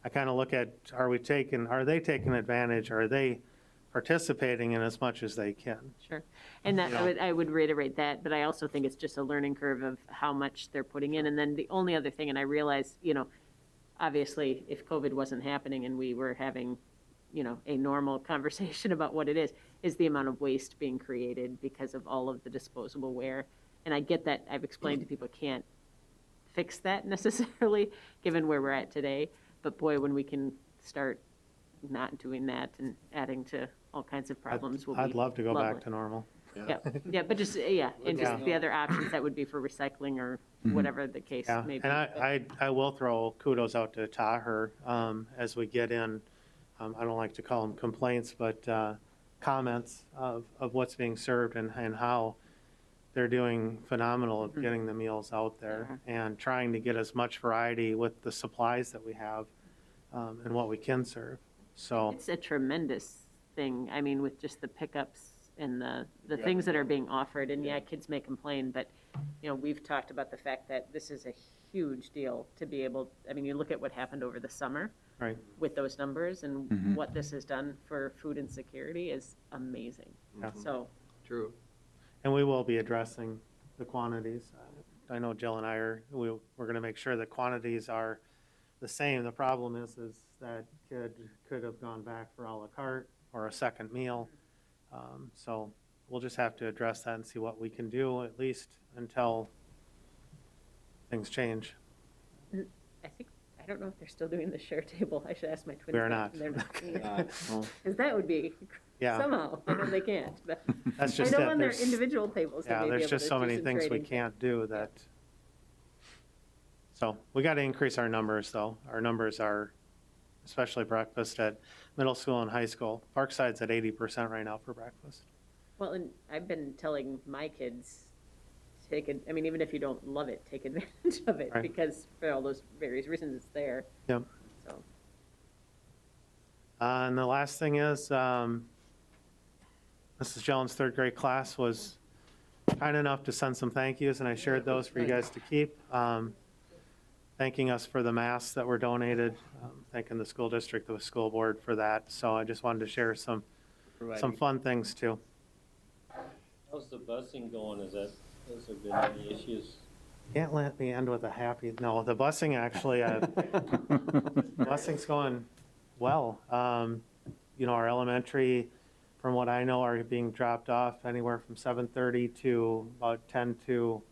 I kind of look at, are they taking advantage? Are they participating in as much as they can? Sure. And that, You know. I would reiterate that, but I also think it's just a learning curve of how much they're putting in. And then the only other thing, and I realize, obviously, if COVID wasn't happening and we were having, a normal conversation about what it is the amount of waste being created because of all of the disposable ware. And I get that. I've explained to people can't fix that necessarily, given where we're at today. But boy, when we can start not doing that and adding to all kinds of problems, I'd love to go back to normal. Yeah, yeah, but just, and just the other options that would be for recycling or whatever the case Yeah, may be. and I will throw kudos out to Taher as we get in, I don't like to call them complaints, but comments of what's being served and how they're doing phenomenal of getting the meals out there and trying to get as much variety with the supplies that we have and what we can serve. So It's a tremendous thing, I mean, with just the pickups and the things that are being offered, and kids may complain, but, we've talked about the fact that this is a huge deal to be able, I mean, you look at what happened over the summer right. with those numbers, and what this has done for food insecurity is amazing. Yeah. So. True. And we will be addressing the quantities. I know Jill and I we're going to make sure the quantities are the same. The problem is that kid could have gone back for a la carte or a second meal. So we'll just have to address that and see what we can do, at least until things change. I don't know if they're still doing the share table. I should ask my twins. We are not. Because that would be, Yeah. somehow, I know they can't, but That's just I know it. on their There's- individual tables. they Yeah, may be there's able just to so do many some things we trading. can't do that. So we got to increase our numbers, though. Our numbers are, especially breakfast at middle school and high school. Parkside's at 80% right now for breakfast. Well, and I've been telling my kids, I mean, even if you don't love it, take advantage of it, Right. because for all those various reasons, it's there. Yep. So, And the last thing is, Mrs. Jellen's third grade class was kind enough to send some thank yous, and I shared those for you guys to keep. Thanking us for the masks that were donated, thanking the school district, the school board for that. So I just wanted to share some fun things too. How's the busing going? Has there been any issues? Can't let me end with a happy, no, the busing actually, busing's going well. Our elementary, from what I know, are being dropped off anywhere from 7:30 to about 10 to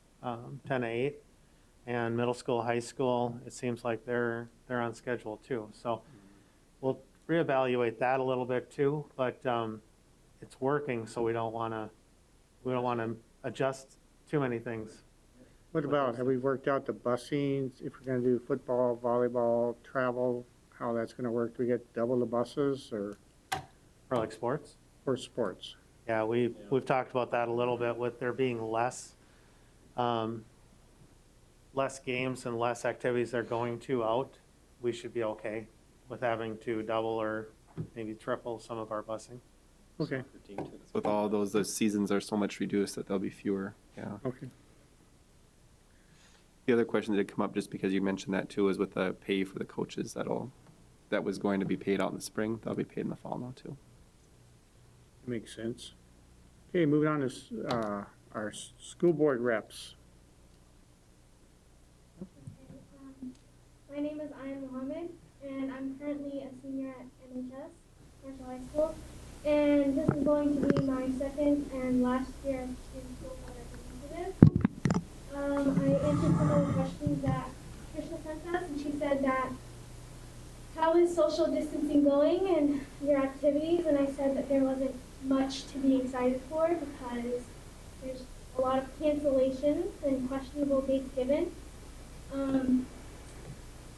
8. And middle school, high school, it seems like they're on schedule too. So we'll reevaluate that a little bit too, but it's working, so we don't want to adjust too many things. What about, have we worked out the busing, if we're gonna do football, volleyball, travel, how that's gonna work? Do we get double the buses or For like sports? for sports? Yeah, we've talked about that a little bit with there being less games and less activities they're going to out. We should be okay with having to double or maybe triple some of our busing. Okay, With all those seasons are so much reduced that there'll be fewer, yeah. okay. The other question that did come up, just because you mentioned that too, is with the pay for the coaches, that was going to be paid out in the spring, that'll be paid in the fall now too. Makes sense. Okay, moving on to our school board reps. My name is Ayan Mohammed, and I'm currently a senior at MHS, Marshall High School. And this is going to be my second and last year as student school board representative. I answered some of the questions that Krishna sent us, and she said that, how is social distancing going and your activities? And I said that there wasn't much to be excited for because there's a lot of cancellations and questionable dates given.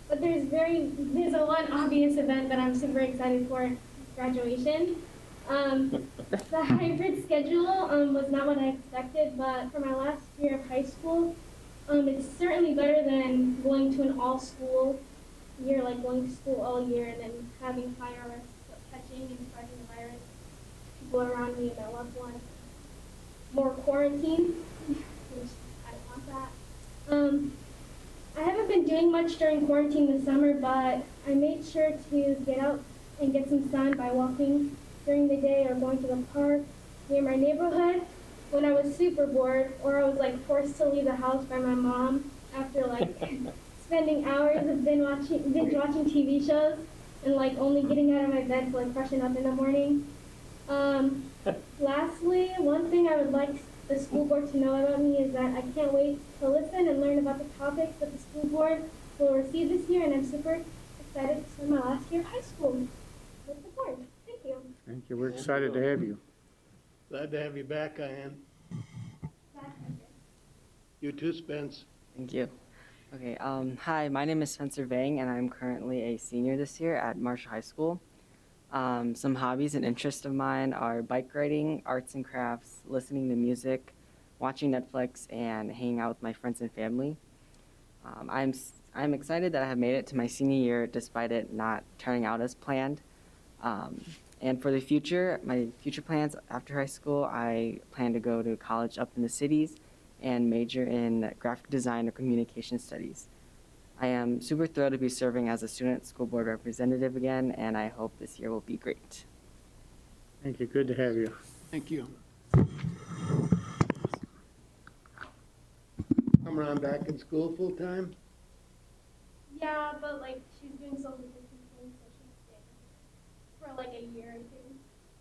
But there's a one obvious event that I'm super excited for, graduation. The hybrid schedule was not what I expected, but for my last year of high school, it's certainly better than going to an all-school year, like going to school all year and then having higher risks of catching and spreading the virus. People around me, my loved ones, more quarantine, which I don't want that. I haven't been doing much during quarantine this summer, but I made sure to get out and get some sun by walking during the day or going to the park near my neighborhood when I was super bored, or I was like forced to leave the house by my mom after like spending hours of binge watching TV shows and like only getting out of my bed to like freshen up in the morning. Lastly, one thing I would like the school board to know about me is that I can't wait to listen and learn about the topics that the school board will receive this year, and I'm super excited to spend my last year of high school with the board. Thank you. Thank you, we're excited to have you. Glad to have you back, Diane. You too, Spence. Thank you. Okay, hi, my name is Spencer Vang, and I'm currently a senior this year at Marshall High School. Some hobbies and interests of mine are bike riding, arts and crafts, listening to music, watching Netflix, and hanging out with my friends and family. I'm excited that I have made it to my senior year despite it not turning out as planned. And for the future, my future plans after high school, I plan to go to college up in the cities and major in graphic design or communication studies. I am super thrilled to be serving as a student school board representative again, and I hope this year will be great. Thank you, good to have you. Thank you. Coming on back in school full-time? Yeah, but like she's doing social distancing, so she's staying for like a year or two,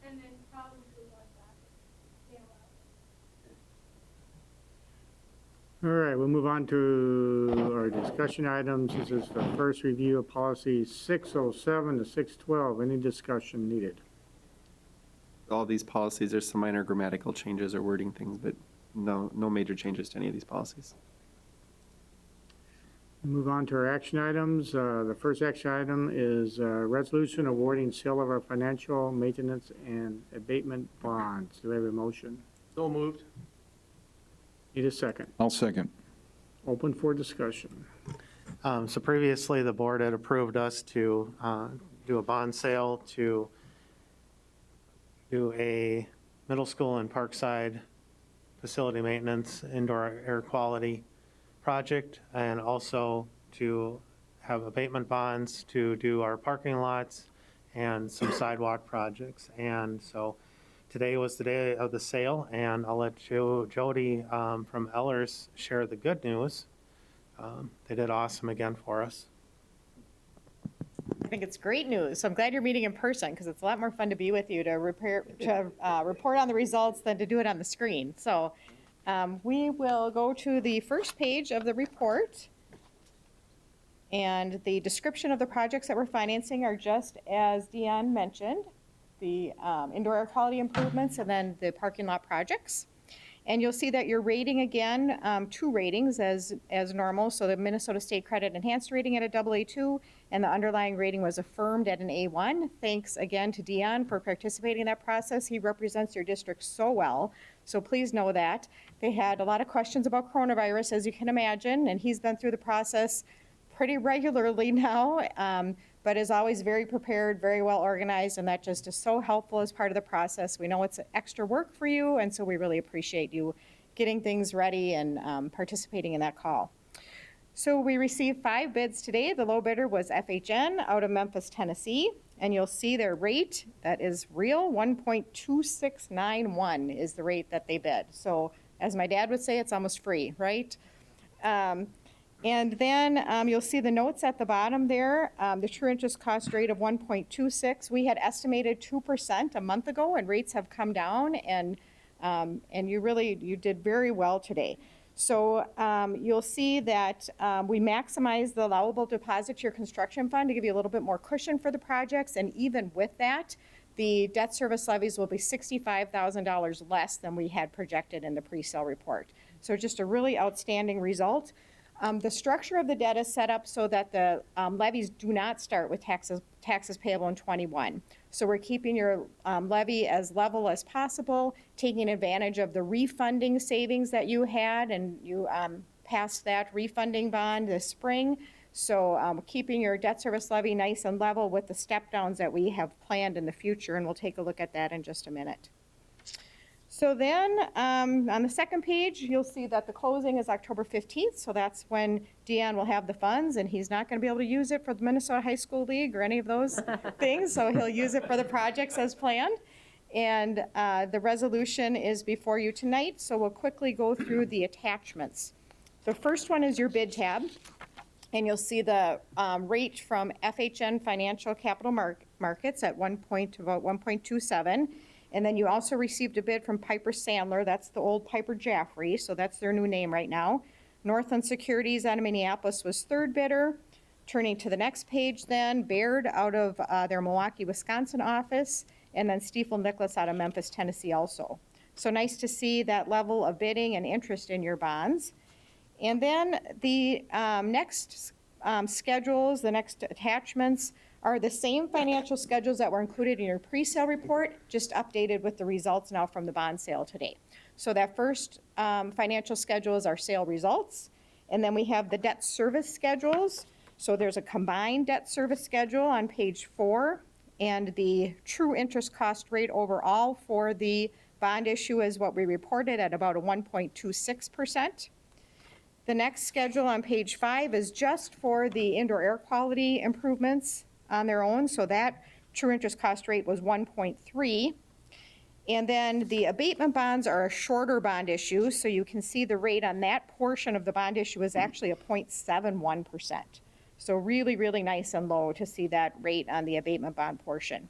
and then probably once that stay All right, we'll move on to our discussion items. This is the first review of policy 607 to 612. Any discussion needed? All these policies, there's some minor grammatical changes or wording things, but no major changes to any of these policies. Move on to our action items. The first action item is resolution awarding sale of our financial maintenance and abatement bonds. Do I have a motion? So moved. Need a second. I'll second. Open for discussion. So previously, the board had approved us to do a bond sale to do a middle school in Parkside facility maintenance, indoor air quality project, and also to have abatement bonds to do our parking lots and some sidewalk projects. And so today was the day of the sale, and I'll let Jody from Ellers share the good news. They did awesome again for us. I think it's great news. So I'm glad you're meeting in person because it's a lot more fun to be with you to report on the results than to do it on the screen. So we will go to the first page of the report. And the description of the projects that we're financing are just as Deanne mentioned, the indoor air quality improvements and then the parking lot projects. And you'll see that your rating again, 2 ratings as normal. So the Minnesota State Credit Enhanced rating at a AA2 and the underlying rating was affirmed at an A1. Thanks again to Dion for participating in that process. He represents your district so well. So please know that. They had a lot of questions about coronavirus, as you can imagine, and he's been through the process pretty regularly now, but is always very prepared, very well organized, and that just is so helpful as part of the process. We know it's extra work for you, and so we really appreciate you getting things ready and participating in that call. So we received 5 bids today. The low bidder was FHN out of Memphis, Tennessee, and you'll see their rate, that is real, 1.2691 is the rate that they bid. So as my dad would say, it's almost free, right? And then you'll see the notes at the bottom there, the true interest cost rate of 1.26. We had estimated 2% a month ago, and rates have come down, and you did very well today. So you'll see that we maximize the allowable deposit to your construction fund to give you a little bit more cushion for the projects, and even with that, the debt service levies will be $65,000 less than we had projected in the pre-sale report. So just a really outstanding result. The structure of the debt is set up so that the levies do not start with taxes payable in 21. So we're keeping your levy as level as possible, taking advantage of the refunding savings that you had, and you passed that refunding bond this spring. So keeping your debt service levy nice and level with the step downs that we have planned in the future, and we'll take a look at that in just a minute. So then on the second page, you'll see that the closing is October 15th. So that's when Deon will have the funds, and he's not going to be able to use it for the Minnesota High School League or any of those things. So he'll use it for the projects as planned. And the resolution is before you tonight. So we'll quickly go through the attachments. The first one is your bid tab. And you'll see the rate from FHN Financial Capital Markets at about 1.27. And then you also received a bid from Piper Sandler. That's the old Piper Jaffray, so that's their new name right now. Northland Securities out of Minneapolis was third bidder. Turning to the next page then, Baird out of their Milwaukee, Wisconsin office, and then Stiefel Nicholas out of Memphis, Tennessee also. So nice to see that level of bidding and interest in your bonds. And then the next schedules, the next attachments are the same financial schedules that were included in your pre-sale report, just updated with the results now from the bond sale today. So that first financial schedule is our sale results. And then we have the debt service schedules. So there's a combined debt service schedule on page 4, and the true interest cost rate overall for the bond issue is what we reported at about a 1.26%. The next schedule on page 5 is just for the indoor air quality improvements on their own. So that true interest cost rate was 1.3. And then the abatement bonds are a shorter bond issue. So you can see the rate on that portion of the bond issue is actually a 0.71%. So really, really nice and low to see that rate on the abatement bond portion.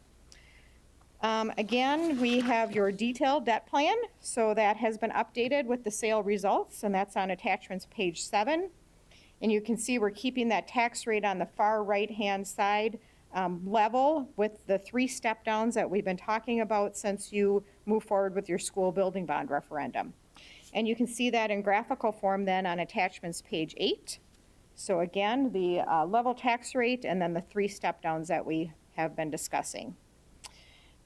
Again, we have your detailed debt plan. So that has been updated with the sale results, and that's on attachments page 7. And you can see we're keeping that tax rate on the far right-hand side level with the 3 step downs that we've been talking about since you move forward with your school building bond referendum. And you can see that in graphical form then on attachments page 8. So again, the level tax rate and then the 3 step downs that we have been discussing.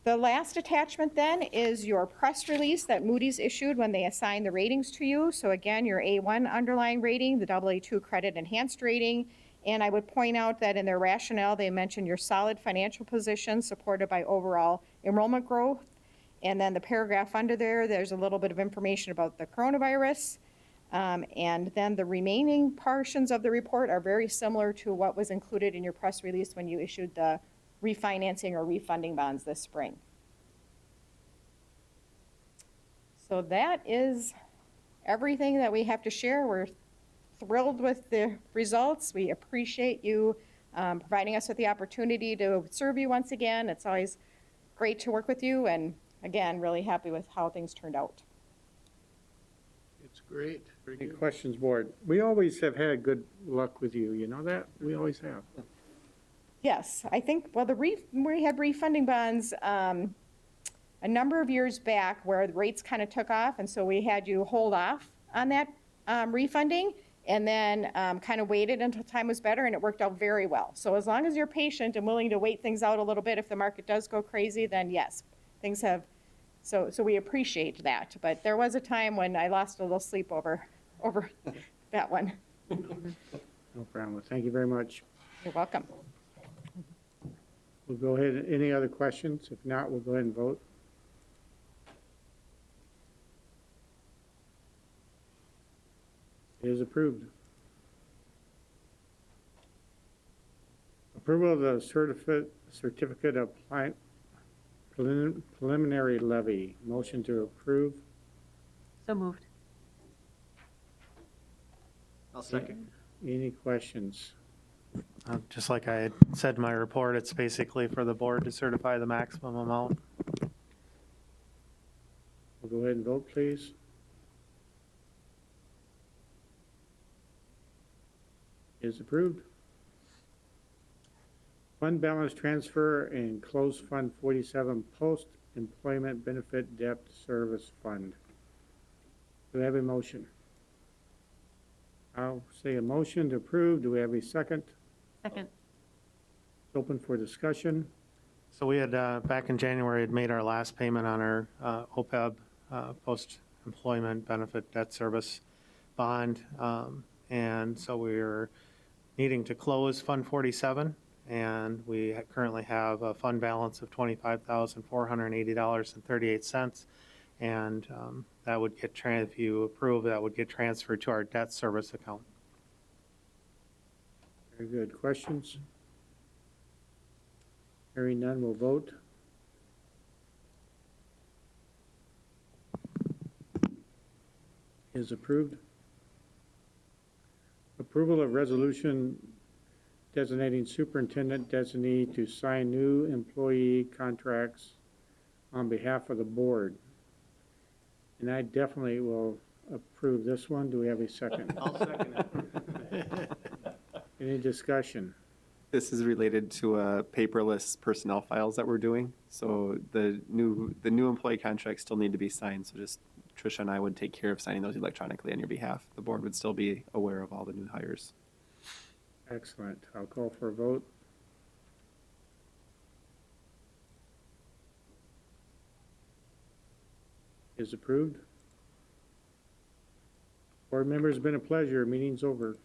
The last attachment then is your press release that Moody's issued when they assigned the ratings to you. So again, your A1 underlying rating, the AA2 credit enhanced rating, and I would point out that in their rationale, they mentioned your solid financial position supported by overall enrollment growth. And then the paragraph under there, there's a little bit of information about the coronavirus. And then the remaining portions of the report are very similar to what was included in your press release when you issued the refinancing or refunding bonds this spring. So that is everything that we have to share. We're thrilled with the results. We appreciate you providing us with the opportunity to serve you once again. It's always great to work with you, and again, really happy with how things turned out. It's great. Very Any good. questions, board? We always have had good luck with you, you know that? We always have. Yes, I think, well, we had refunding bonds a number of years back where the rates kind of took off, and so we had you hold off on that refunding, and then kind of waited until time was better, and it worked out very well. So as long as you're patient and willing to wait things out a little bit, if the market does go crazy, then yes, things have, so we appreciate that. But there was a time when I lost a little sleep over that one. No problem. Thank you very much. You're welcome. We'll go ahead. Any other questions? If not, we'll go ahead and vote. It is approved. Approval of the certificate of preliminary levy. Motion to approve. So moved. I'll second. Any questions? Just like I had said in my report, it's basically for the board to certify the maximum amount. We'll go ahead and vote, please. Is approved. Fund balance transfer and close fund 47 post-employment benefit debt service fund. Do we have a motion? I'll say a motion to approve. Do we have a second? Second. It's open for discussion. So we had, back in January, had made our last payment on our OPEB, post-employment benefit debt service bond. And so we're needing to close Fund 47, and we currently have a fund balance of $25,480.38. And that would get, if you approve, that would get transferred to our debt service account. Very good. Questions? Hearing none, we'll vote. Is approved. Approval of resolution designating superintendent designee to sign new employee contracts on behalf of the board. And I definitely will approve this one. Do we have a second? I'll second it. Any discussion? This is related to paperless personnel files that we're doing. So the new employee contracts still need to be signed. So just Tricia and I would take care of signing those electronically on your behalf. The board would still be aware of all the new hires. Excellent. I'll call for a vote. Is approved. Board members, it's been a pleasure. Meeting's over.